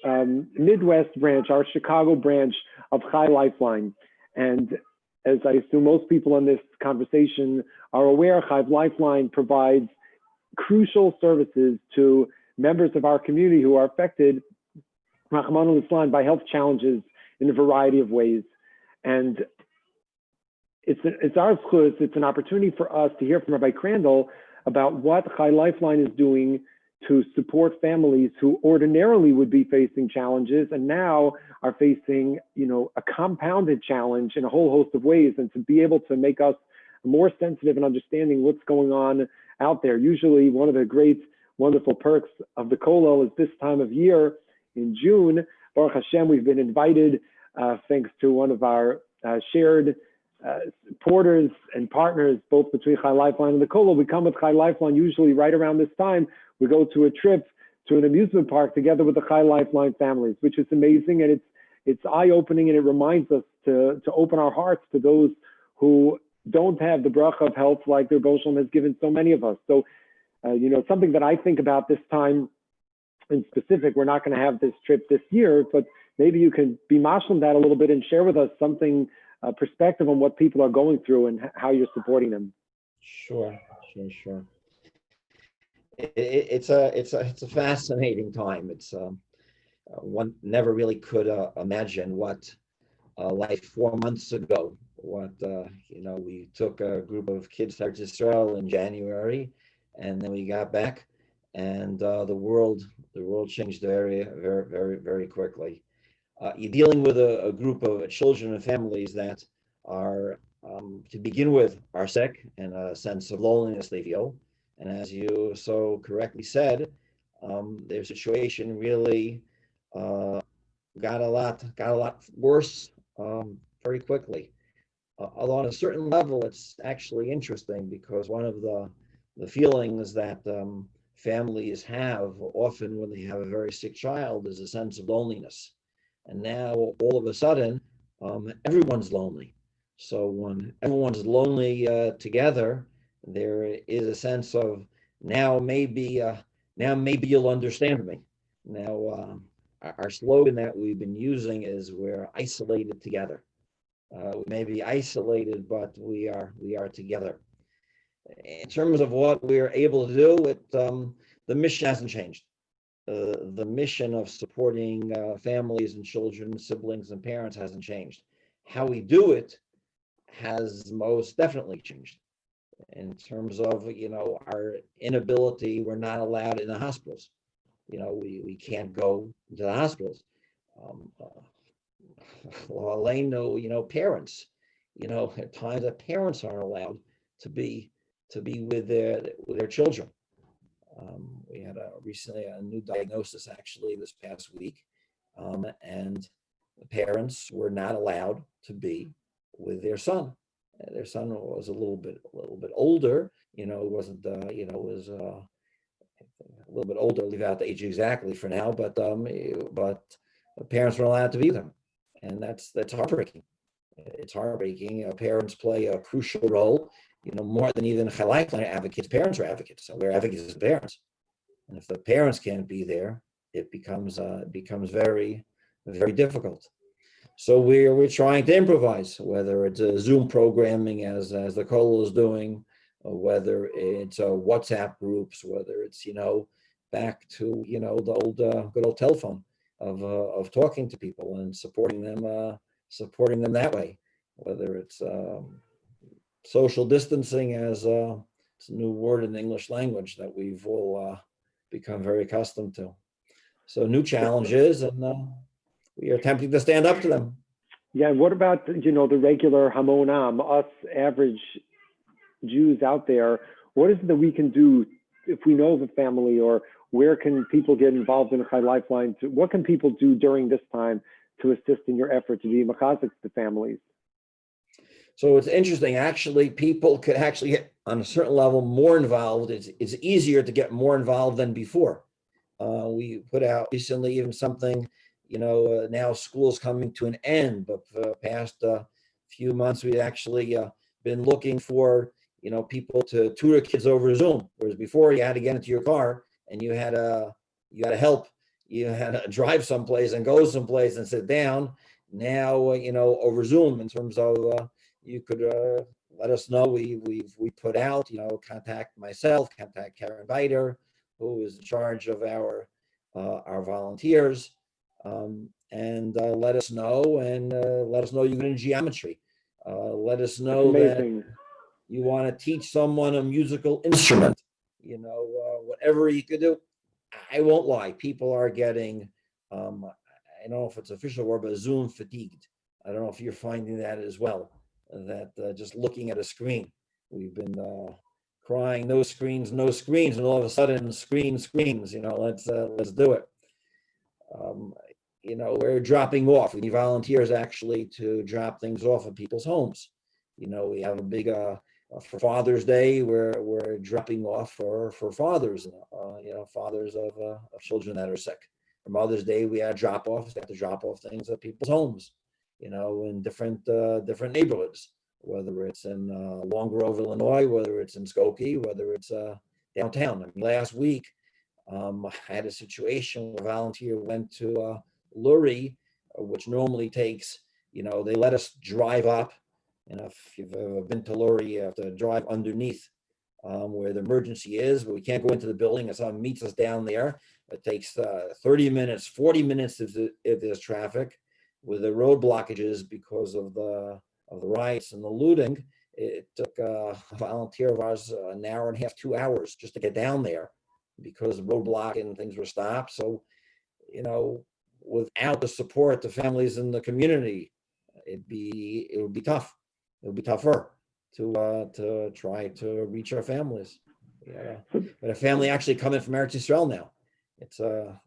Midwest branch, our Chicago branch of Chai Lifeline. And as I assume most people in this conversation are aware, Chai Lifeline provides crucial services to members of our community who are affected, Rahman al-Islam, by health challenges in a variety of ways. And it's our schus, it's an opportunity for us to hear from Rabbi Crandall about what Chai Lifeline is doing to support families who ordinarily would be facing challenges and now are facing, a compounded challenge in a whole host of ways, and to be able to make us more sensitive and understanding what's going on out there. Usually one of the great, wonderful perks of the Kollel is this time of year in June. Baruch Hashem, we've been invited, thanks to one of our shared supporters and partners, both between Chai Lifeline and the Kollel. We come with Chai Lifeline usually right around this time. We go to a trip to an amusement park together with the Chai Lifeline families, which is amazing, and it's eye-opening, and it reminds us to open our hearts to those who don't have the bracha of health like their Rebbe Shalom has given so many of us. So, something that I think about this time in specific, we're not going to have this trip this year, but maybe you can be mashlim that a little bit and share with us something, perspective on what people are going through and how you're supporting them. Sure. It's a fascinating time. It's one never really could imagine what like 4 months ago. What we took a group of kids to Israel in January, and then we got back, and the world changed very, very, very, very quickly. You're dealing with a group of children and families that are, to begin with, are sick and a sense of loneliness they feel. And as you so correctly said, their situation really got a lot worse very quickly. Although on a certain level, it's actually interesting because one of the feelings that families have often when they have a very sick child is a sense of loneliness. And now all of a sudden, everyone's lonely. So when everyone's lonely together, there is a sense of now maybe you'll understand me. Now our slogan that we've been using is we're isolated together. We may be isolated, but we are together. In terms of what we're able to do, the mission hasn't changed. The mission of supporting families and children, siblings and parents hasn't changed. How we do it has most definitely changed. In terms of, our inability, we're not allowed in the hospitals. We can't go to the hospitals. Parents, at times that parents aren't allowed to be with their children. We had recently a new diagnosis actually this past week, and the parents were not allowed to be with their son. Their son was a little bit older, wasn't, was a little bit older, leave out the age exactly for now, but the parents weren't allowed to be with him. And that's heartbreaking. It's heartbreaking. Parents play a crucial role, more than even Chai Lifeline advocates. Parents are advocates, so we're advocates as parents. And if the parents can't be there, it becomes very, very difficult. So we're trying to improvise, whether it's a Zoom programming as the Kollel is doing, or whether it's WhatsApp groups, whether it's back to the old good old telephone of talking to people and supporting them that way. Whether it's social distancing as it's a new word in the English language that we've all become very accustomed to. So new challenges, and we are attempting to stand up to them. Yeah, and what about, the regular Hamonam, us average Jews out there? What is it that we can do if we know of a family, or where can people get involved in a Chai Lifeline? What can people do during this time to assist in your effort to be machazik to families? So it's interesting. Actually, people could actually get, on a certain level, more involved. It's easier to get more involved than before. We put out recently even something, now school's coming to an end, but for the past few months, we've actually been looking for, people to tutor kids over Zoom. Whereas before you had to get into your car and you had to help, you had to drive someplace and go someplace and sit down. Now, over Zoom, in terms of you could let us know. We put out, contact myself, contact Karen Biter, who is in charge of our volunteers, and let us know, and let us know you're in geometry. Let us know that you want to teach someone a musical instrument. Whatever you could do. I won't lie, people are getting, I don't know if it's official word, but Zoom fatigued. I don't know if you're finding that as well, that just looking at a screen, we've been crying, no screens, and all of a sudden screens, let's do it. We're dropping off. We need volunteers actually to drop things off at people's homes. We have a big, for Father's Day, we're dropping off for fathers, fathers of children that are sick. For Mother's Day, we had drop-offs. We have to drop off things at people's homes, in different neighborhoods, whether it's in Long Grove, Illinois, whether it's in Skokie, whether it's downtown. Last week, I had a situation where a volunteer went to Lurie, which normally takes, they let us drive up. If you've ever been to Lurie, you have to drive underneath where the emergency is, but we can't go into the building, and someone meets us down there. It takes 30 minutes, 40 minutes if there's traffic. With the road blockages because of the riots and the looting, it took a volunteer of ours an hour and a half, 2 hours just to get down there because the roadblock and things were stopped. So, without the support, the families in the community, it would be tough. It would be tougher to try to reach our families. Yeah, but a family actually coming from Eretz Yisrael now. It's who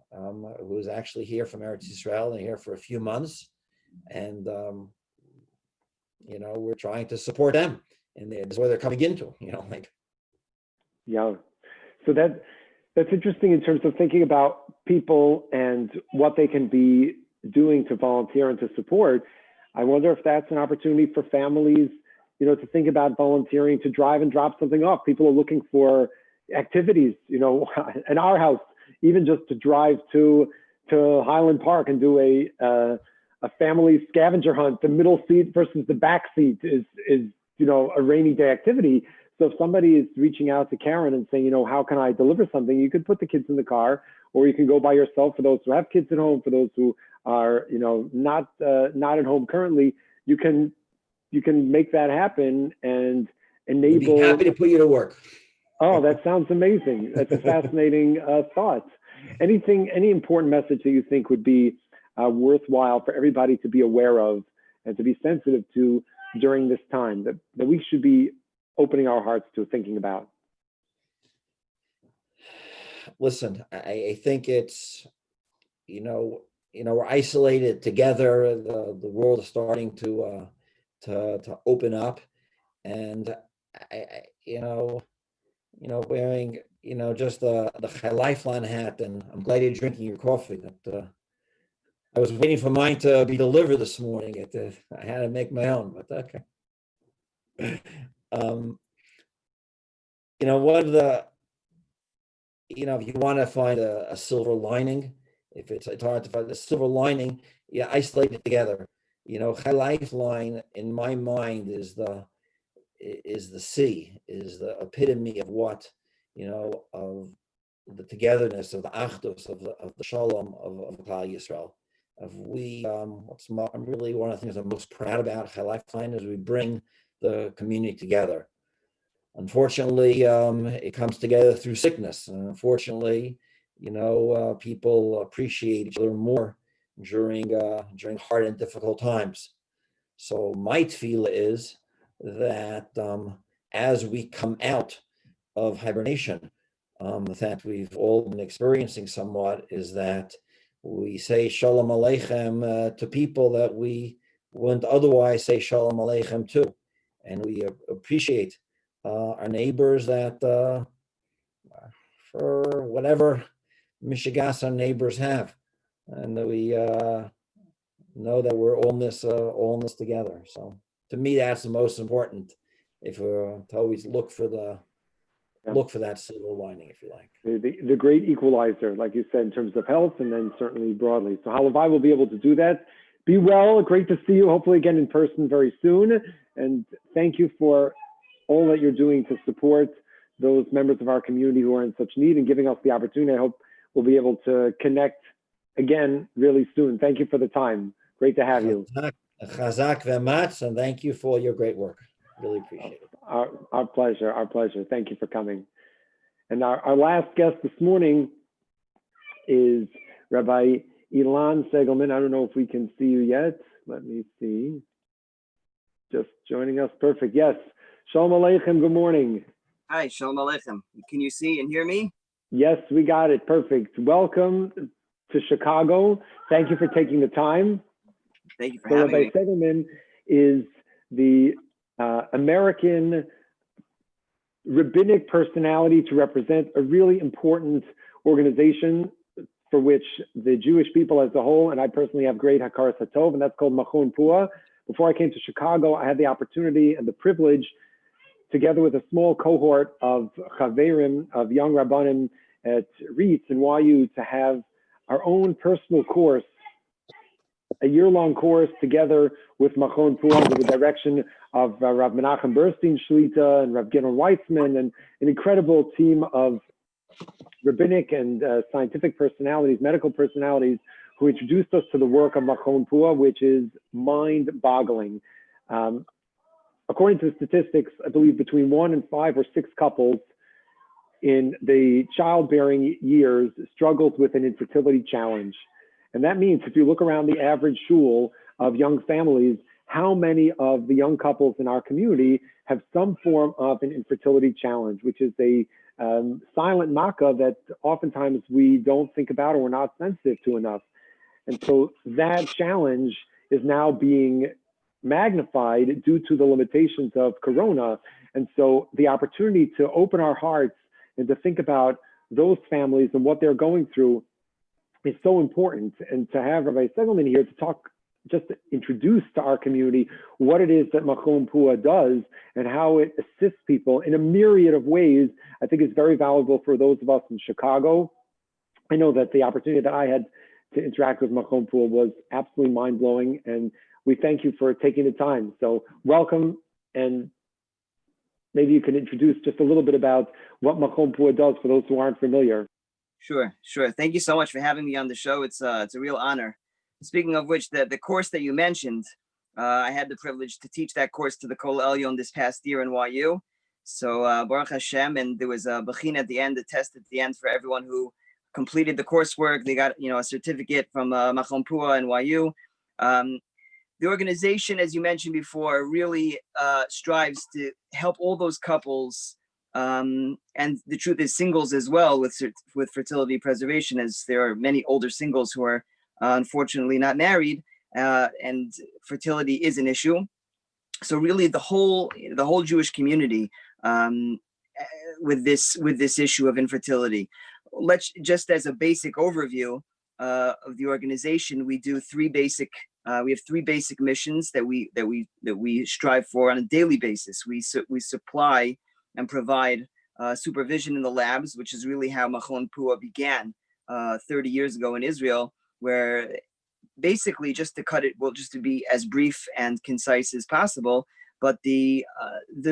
was actually here from Eretz Yisrael and here for a few months, and we're trying to support them, and that's where they're coming into. Yeah, so that's interesting in terms of thinking about people and what they can be doing to volunteer and to support. I wonder if that's an opportunity for families, to think about volunteering to drive and drop something off. People are looking for activities, in our house, even just to drive to Highland Park and do a family scavenger hunt. The middle seat versus the back seat is a rainy day activity. So if somebody is reaching out to Karen and saying, how can I deliver something? You could put the kids in the car, or you can go by yourself. For those who have kids at home, for those who are, not at home currently, you can make that happen and enable. I'd be happy to put you to work. Oh, that sounds amazing. That's a fascinating thought. Any important message that you think would be worthwhile for everybody to be aware of and to be sensitive to during this time that we should be opening our hearts to thinking about? Listen, I think it's, we're isolated together. The world is starting to open up, and wearing, just the Chai Lifeline hat, and I'm glad you're drinking your coffee. That I was waiting for mine to be delivered this morning. I had to make my own, but okay. One of the, if you want to find a silver lining, if it's hard to find the silver lining, isolate it together. Chai Lifeline, in my mind, is the sea, is the epitome of what, of the togetherness, of the achdus, of the shalom of Klal Yisrael. I'm really, one of the things I'm most proud about Chai Lifeline is we bring the community together. Unfortunately, it comes together through sickness. And unfortunately, people appreciate each other more during hard and difficult times. So my tefillah is that as we come out of hibernation, that we've all been experiencing somewhat, is that we say Shalom Aleichem to people that we wouldn't otherwise say Shalom Aleichem to. And we appreciate our neighbors that for whatever mishigas our neighbors have. And that we know that we're all in this together. So to me, that's the most important. If we're to always look for that silver lining, if you like. The great equalizer, like you said, in terms of health, and then certainly broadly. So Halavai will be able to do that. Be well. Great to see you. Hopefully again in person very soon. And thank you for all that you're doing to support those members of our community who are in such need and giving us the opportunity. I hope we'll be able to connect again really soon. Thank you for the time. Great to have you. Chazak v'ematz, and thank you for your great work. Really appreciate it. Our pleasure. Our pleasure. Thank you for coming. And our last guest this morning is Rabbi Ilan Segelman. I don't know if we can see you yet. Let me see. Just joining us. Perfect. Yes. Shalom Aleichem. Good morning. Hi, Shalom Aleichem. Can you see and hear me? Yes, we got it. Perfect. Welcome to Chicago. Thank you for taking the time. Thank you for having me. Rabbi Segelman is the American rabbinic personality to represent a really important organization for which the Jewish people as a whole, and I personally have great hakaras hatov, and that's called Machon Pua. Before I came to Chicago, I had the opportunity and the privilege, together with a small cohort of chaverim, of young rabbanim at RIETS and YU, to have our own personal course, a year-long course together with Machon Pua under the direction of Rav Menachem Bernstein Shlita and Rav Gidon Weitzman, and an incredible team of rabbinic and scientific personalities, medical personalities, who introduced us to the work of Machon Pua, which is mind-boggling. According to the statistics, I believe between 1 and 5 or 6 couples in the childbearing years struggles with an infertility challenge. And that means if you look around the average shul of young families, how many of the young couples in our community have some form of an infertility challenge, which is a silent makkah that oftentimes we don't think about or we're not sensitive to enough. And so that challenge is now being magnified due to the limitations of Corona. And so the opportunity to open our hearts and to think about those families and what they're going through is so important. And to have Rabbi Segelman here to talk, just to introduce to our community what it is that Machon Pua does and how it assists people in a myriad of ways, I think is very valuable for those of us in Chicago. I know that the opportunity that I had to interact with Machon Pua was absolutely mind-blowing, and we thank you for taking the time. So welcome, and maybe you can introduce just a little bit about what Machon Pua does for those who aren't familiar. Sure. Thank you so much for having me on the show. It's a real honor. Speaking of which, the course that you mentioned, I had the privilege to teach that course to the Kol Elyon this past year in YU. So Baruch Hashem, and there was a bechina at the end, a test at the end for everyone who completed the coursework. They got a certificate from Machon Pua and YU. The organization, as you mentioned before, really strives to help all those couples, and the truth is singles as well, with fertility preservation, as there are many older singles who are unfortunately not married, and fertility is an issue. So really, the whole Jewish community with this issue of infertility. Let's just as a basic overview of the organization, we do we have three basic missions that we strive for on a daily basis. We supply and provide supervision in the labs, which is really how Machon Pua began 30 years ago in Israel, where basically, just to be as brief and concise as possible, but the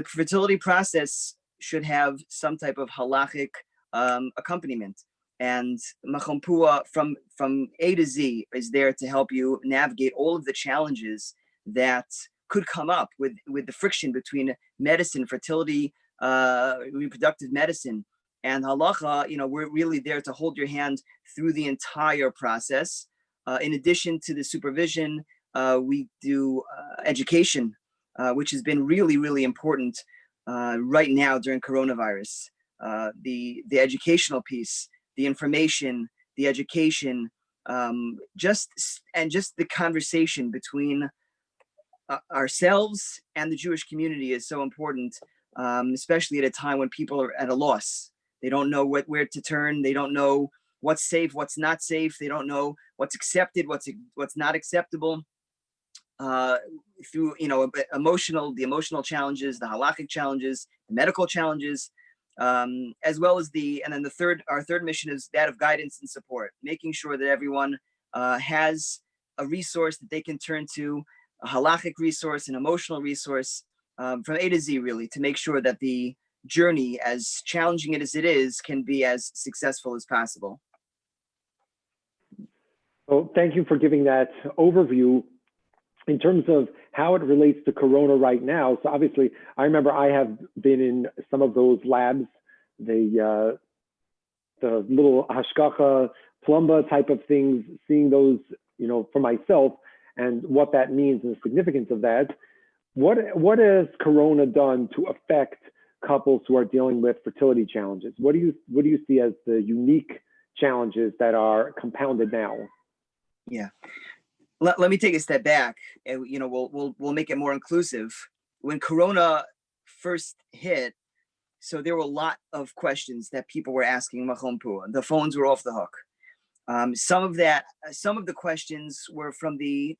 fertility process should have some type of halachic accompaniment. And Machon Pua from A to Z is there to help you navigate all of the challenges that could come up with the friction between medicine, fertility, reproductive medicine, and halacha. We're really there to hold your hand through the entire process. In addition to the supervision, we do education, which has been really, really important right now during coronavirus. The educational piece, the information, the education, just the conversation between ourselves and the Jewish community is so important, especially at a time when people are at a loss. They don't know where to turn. They don't know what's safe, what's not safe. They don't know what's accepted, what's not acceptable. Through the emotional challenges, the halachic challenges, the medical challenges, as well as our third mission is that of guidance and support, making sure that everyone has a resource that they can turn to, a halachic resource, an emotional resource, from A to Z, really, to make sure that the journey, as challenging as it is, can be as successful as possible. Well, thank you for giving that overview in terms of how it relates to Corona right now. So obviously, I remember I have been in some of those labs, the little hashgacha, plumba type of things, seeing those, for myself and what that means and the significance of that. What has Corona done to affect couples who are dealing with fertility challenges? What do you see as the unique challenges that are compounded now? Yeah. Let me take a step back, and we'll make it more inclusive. When Corona first hit, so there were a lot of questions that people were asking Machon Puah. The phones were off the hook. Some of the questions were from the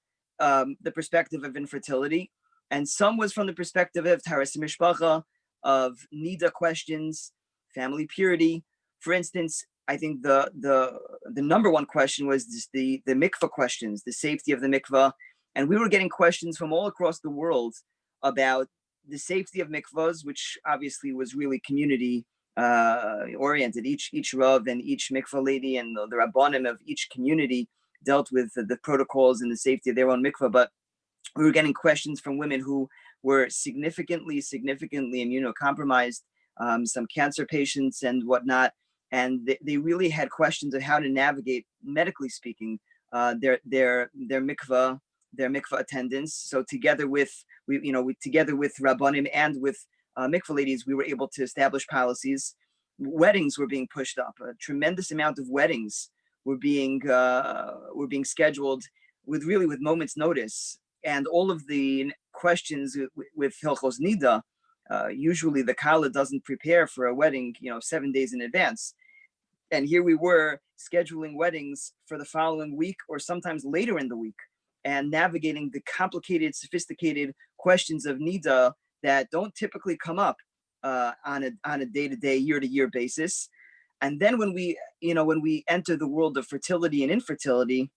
perspective of infertility, and some was from the perspective of Taharas Mishpacha, of Nida questions, family purity. For instance, I think the number one question was the mikvah questions, the safety of the mikvah. And we were getting questions from all across the world about the safety of mikvahs, which obviously was really community oriented. Each rav and each mikvah lady and the rabbanim of each community dealt with the protocols and the safety of their own mikvah. But we were getting questions from women who were significantly immunocompromised, some cancer patients and whatnot. And they really had questions of how to navigate, medically speaking, their mikvah attendance. So together with rabbanim and with mikvah ladies, we were able to establish policies. Weddings were being pushed up. A tremendous amount of weddings were being scheduled with moments' notice. And all of the questions with Hilchos Nida, usually the Kala doesn't prepare for a wedding, 7 days in advance. And here we were scheduling weddings for the following week or sometimes later in the week, and navigating the complicated, sophisticated questions of Nida that don't typically come up on a day-to-day, year-to-year basis. And then when we enter the world of fertility and infertility,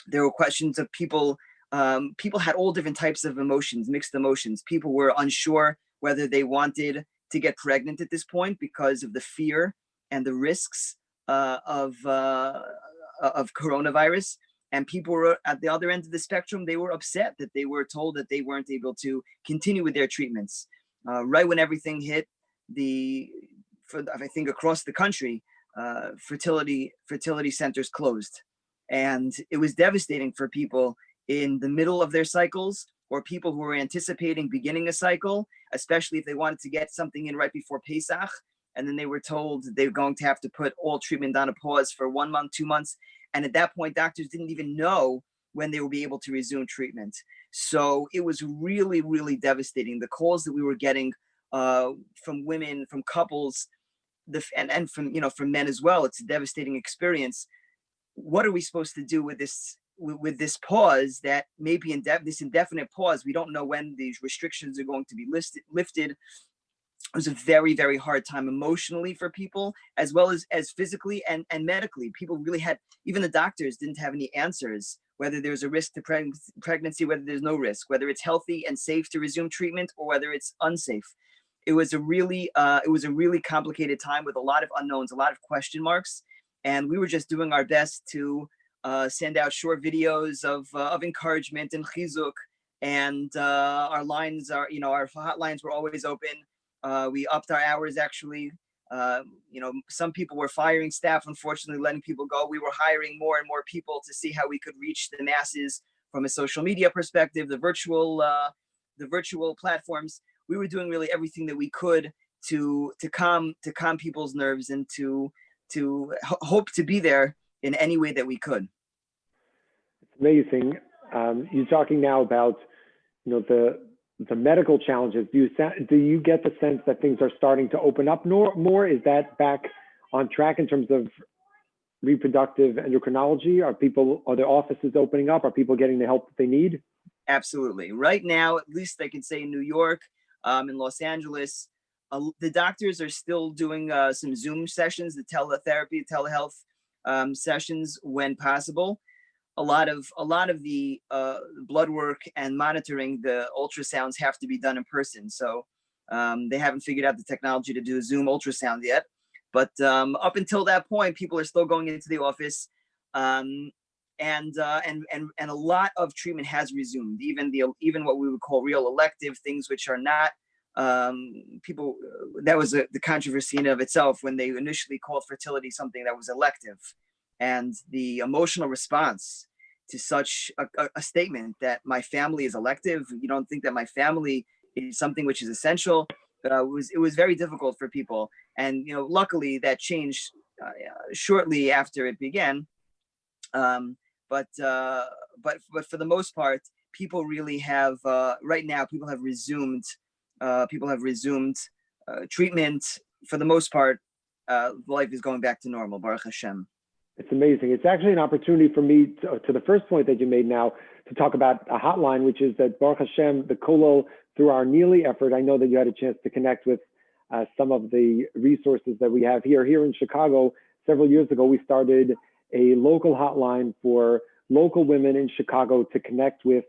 there were questions of people. People had all different types of emotions, mixed emotions. People were unsure whether they wanted to get pregnant at this point because of the fear and the risks of coronavirus. And people were at the other end of the spectrum. They were upset that they were told that they weren't able to continue with their treatments. Right when everything hit, I think across the country, fertility centers closed. And it was devastating for people in the middle of their cycles, or people who were anticipating beginning a cycle, especially if they wanted to get something in right before Pesach. And then they were told they were going to have to put all treatment on a pause for 1 month, 2 months. And at that point, doctors didn't even know when they would be able to resume treatment. So it was really, really devastating. The calls that we were getting from women, from couples, and from men as well, it's a devastating experience. What are we supposed to do with this pause that may be this indefinite pause? We don't know when these restrictions are going to be lifted. It was a very, very hard time emotionally for people, as well as physically and medically. People really had, even the doctors didn't have any answers, whether there's a risk to pregnancy, whether there's no risk, whether it's healthy and safe to resume treatment, or whether it's unsafe. It was a really complicated time with a lot of unknowns, a lot of question marks. And we were just doing our best to send out short videos of encouragement and chizuk, and our lines are, our hotlines were always open. We upped our hours actually. Some people were firing staff, unfortunately, letting people go. We were hiring more and more people to see how we could reach the masses from a social media perspective, the virtual platforms. We were doing really everything that we could to calm people's nerves and to hope to be there in any way that we could. It's amazing. You're talking now about, the medical challenges. Do you get the sense that things are starting to open up more? Is that back on track in terms of reproductive endocrinology? Are the offices opening up? Are people getting the help that they need? Absolutely. Right now, at least I can say in New York, in Los Angeles, the doctors are still doing some Zoom sessions, the telehealth sessions when possible. A lot of the blood work and monitoring the ultrasounds have to be done in person. So they haven't figured out the technology to do a Zoom ultrasound yet. But up until that point, people are still going into the office, and a lot of treatment has resumed. Even what we would call real elective things, which are not people. That was the controversy in of itself when they initially called fertility something that was elective, and the emotional response to such a statement that my family is elective. You don't think that my family is something which is essential. It was very difficult for people, and luckily that changed shortly after it began. But for the most part, people really have right now. People have resumed treatment. For the most part, life is going back to normal. Baruch Hashem. It's amazing. It's actually an opportunity for me to the first point that you made now to talk about a hotline, which is that Baruch Hashem, the Kollel, through our Neely effort, I know that you had a chance to connect with some of the resources that we have here. Here in Chicago, several years ago, we started a local hotline for local women in Chicago to connect with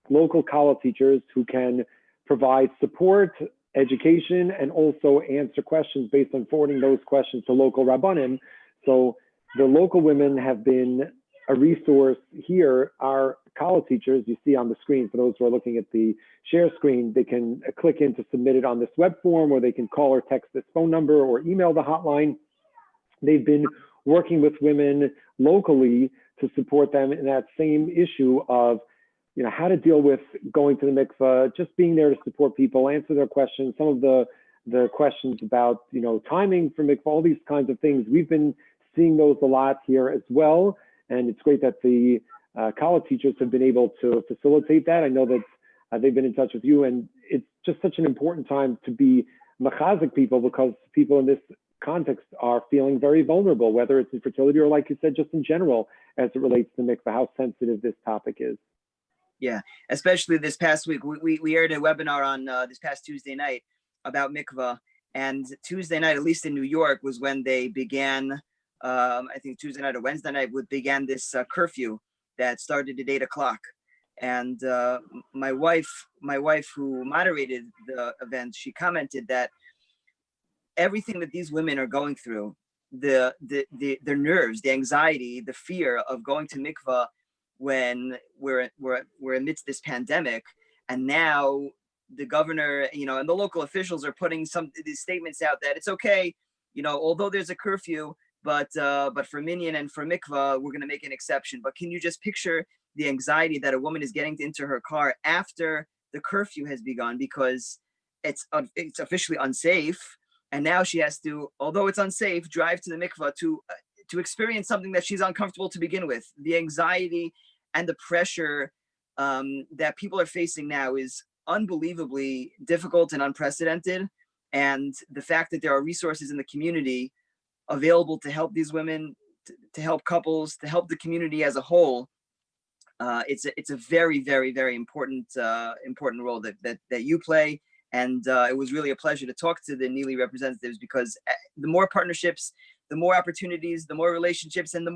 local college teachers who can provide support, education, and also answer questions based on forwarding those questions to local rabbanim. So the local women have been a resource here. Our college teachers, you see on the screen, for those who are looking at the share screen, they can click in to submit it on this web form, or they can call or text this phone number or email the hotline. They've been working with women locally to support them in that same issue of, how to deal with going to the mikveh, just being there to support people, answer their questions, some of the questions about, timing for mikveh, all these kinds of things. We've been seeing those a lot here as well. And it's great that the college teachers have been able to facilitate that. I know that they've been in touch with you, and it's just such an important time to be mechazik people, because people in this context are feeling very vulnerable, whether it's infertility or, like you said, just in general, as it relates to mikveh, how sensitive this topic is. Yeah, especially this past week. We aired a webinar on this past Tuesday night about mikveh, and Tuesday night, at least in New York, was when they began, I think Tuesday night or Wednesday night, began this curfew that started at 8 o'clock. And my wife who moderated the event, she commented that everything that these women are going through, their nerves, the anxiety, the fear of going to mikveh when we're amidst this pandemic, and now the governor, and the local officials are putting these statements out that it's okay, although there's a curfew, but for minyan and for mikveh, we're going to make an exception. But can you just picture the anxiety that a woman is getting into her car after the curfew has begun, because it's officially unsafe, and now she has to, although it's unsafe, drive to the mikveh to experience something that she's uncomfortable to begin with. The anxiety and the pressure that people are facing now is unbelievably difficult and unprecedented. And the fact that there are resources in the community available to help these women, to help couples, to help the community as a whole, it's a very, very, very important role that you play. And it was really a pleasure to talk to the Neely representatives, because the more partnerships, the more opportunities, the more relationships, and the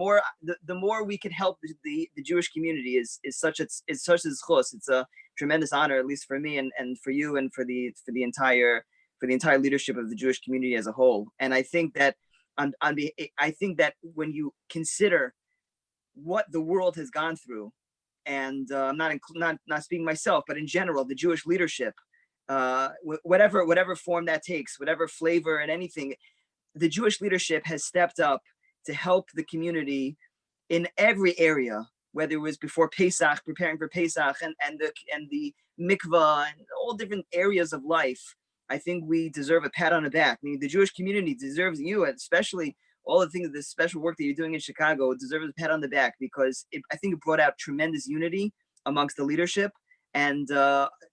more we can help the Jewish community is such a zchus. It's a tremendous honor, at least for me and for you and for the entire leadership of the Jewish community as a whole. And I think that I think that when you consider what the world has gone through and I'm not speaking myself, but in general, the Jewish leadership, whatever form that takes, whatever flavor and anything, the Jewish leadership has stepped up to help the community in every area, whether it was before Pesach, preparing for Pesach, and the mikvah, and all different areas of life. I think we deserve a pat on the back. I mean, the Jewish community deserves you, especially all the things, the special work that you're doing in Chicago, deserves a pat on the back, because I think it brought out tremendous unity amongst the leadership and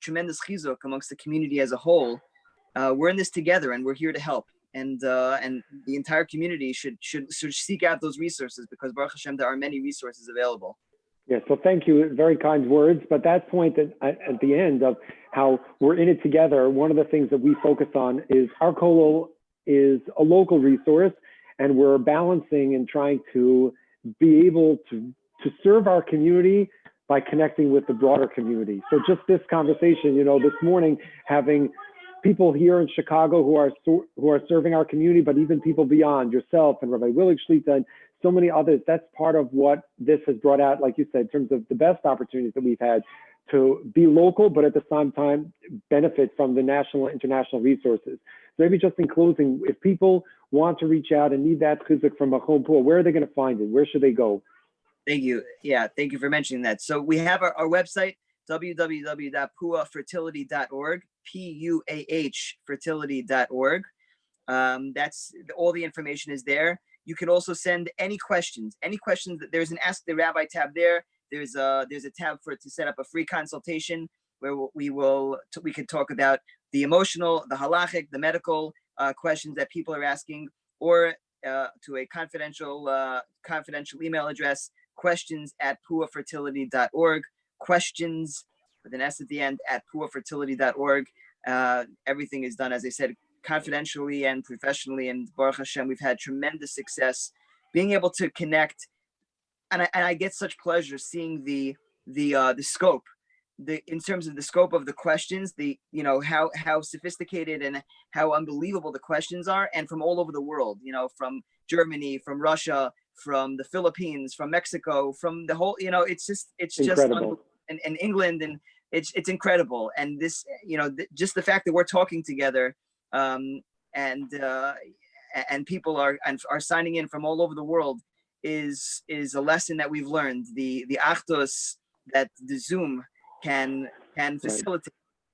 tremendous chizuk amongst the community as a whole. We're in this together, and we're here to help. And the entire community should seek out those resources, because Baruch Hashem, there are many resources available. Yes, well, thank you. Very kind words. But that point at the end of how we're in it together, one of the things that we focus on is our kollel is a local resource, and we're balancing and trying to be able to serve our community by connecting with the broader community. So just this conversation, this morning, having people here in Chicago who are serving our community, but even people beyond, yourself and Rabbi Willig Shlita and so many others, that's part of what this has brought out, like you said, in terms of the best opportunities that we've had to be local, but at the same time, benefit from the national and international resources. So maybe just in closing, if people want to reach out and need that chizuk from Machon Puah, where are they going to find it? Where should they go? Thank you. Yeah, thank you for mentioning that. So we have our website, www.puahfertility.org, PUAH fertility.org. That's all the information is there. You can also send any questions. There's an Ask the Rabbi tab there. There's a tab to set up a free consultation where we can talk about the emotional, the halachic, the medical questions that people are asking, or to a confidential email address, questions@puahfertility.org. Questions with an S at the end at puahfertility.org. Everything is done, as I said, confidentially and professionally, and Baruch Hashem, we've had tremendous success being able to connect, and I get such pleasure seeing the scope, in terms of the scope of the questions, how sophisticated and how unbelievable the questions are, and from all over the world, from Germany, from Russia, from the Philippines, from Mexico, from the whole, it's just Incredible. and England, and it's incredible. And this, just the fact that we're talking together, and people are signing in from all over the world is a lesson that we've learned. The achdus that the Zoom can facilitate,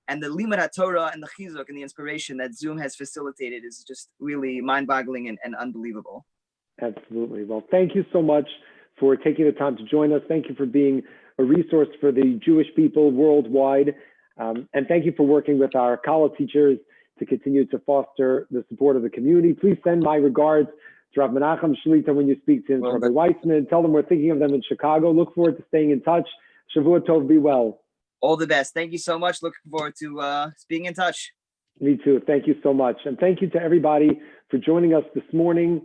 and the limud HaTorah and the chizuk and the inspiration that Zoom has facilitated is just really mind-boggling and unbelievable. Absolutely. Well, thank you so much for taking the time to join us. Thank you for being a resource for the Jewish people worldwide. And thank you for working with our college teachers to continue to foster the support of the community. Please send my regards to Rav Menachem Shlita when you speak to him, to Rabbi Weissman. Tell them we're thinking of them in Chicago. Look forward to staying in touch. Shavua Tov, be well. All the best. Thank you so much. Looking forward to being in touch. Me too. Thank you so much. And thank you to everybody for joining us this morning.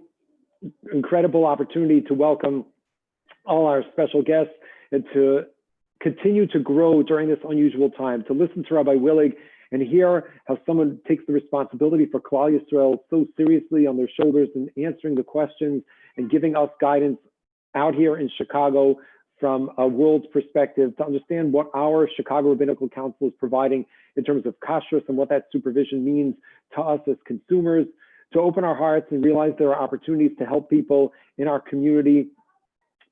Incredible opportunity to welcome all our special guests and to continue to grow during this unusual time, to listen to Rabbi Willig and hear how someone takes the responsibility for Klal Yisrael so seriously on their shoulders and answering the questions and giving us guidance out here in Chicago from a world's perspective to understand what our Chicago Rabbinical Council is providing in terms of kashrus and what that supervision means to us as consumers, to open our hearts and realize there are opportunities to help people in our community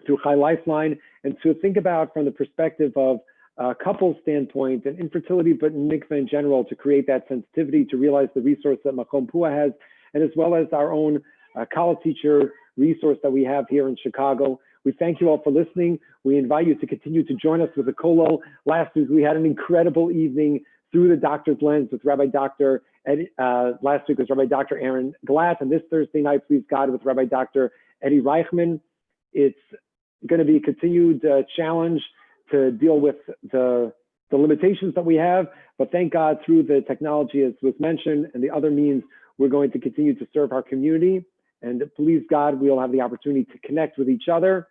through Chai Lifeline, and to think about from the perspective of a couple standpoint and infertility, but in mikveh in general, to create that sensitivity, to realize the resource that Machon Puah has, and as well as our own college teacher resource that we have here in Chicago. We thank you all for listening. We invite you to continue to join us with the kollel. Last week, we had an incredible evening through the doctor's lens with Rabbi Dr. Eddie. Last week was Rabbi Dr. Aaron Glatt, and this Thursday night, please God, with Rabbi Dr. Eddie Reichman. It's going to be a continued challenge to deal with the limitations that we have, but thank God through the technology, as was mentioned, and the other means, we're going to continue to serve our community. And please God, we'll have the opportunity to connect with each other,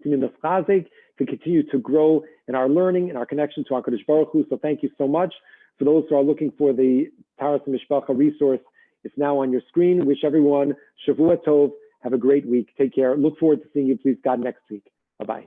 to continue to grow in our learning and our connection to HaKadosh Baruch Hu. So thank you so much. For those who are looking for the Taharas Mishpacha resource, it's now on your screen. Wish everyone Shavua Tov. Have a great week. Take care. Look forward to seeing you, please God, next week. Bye-bye.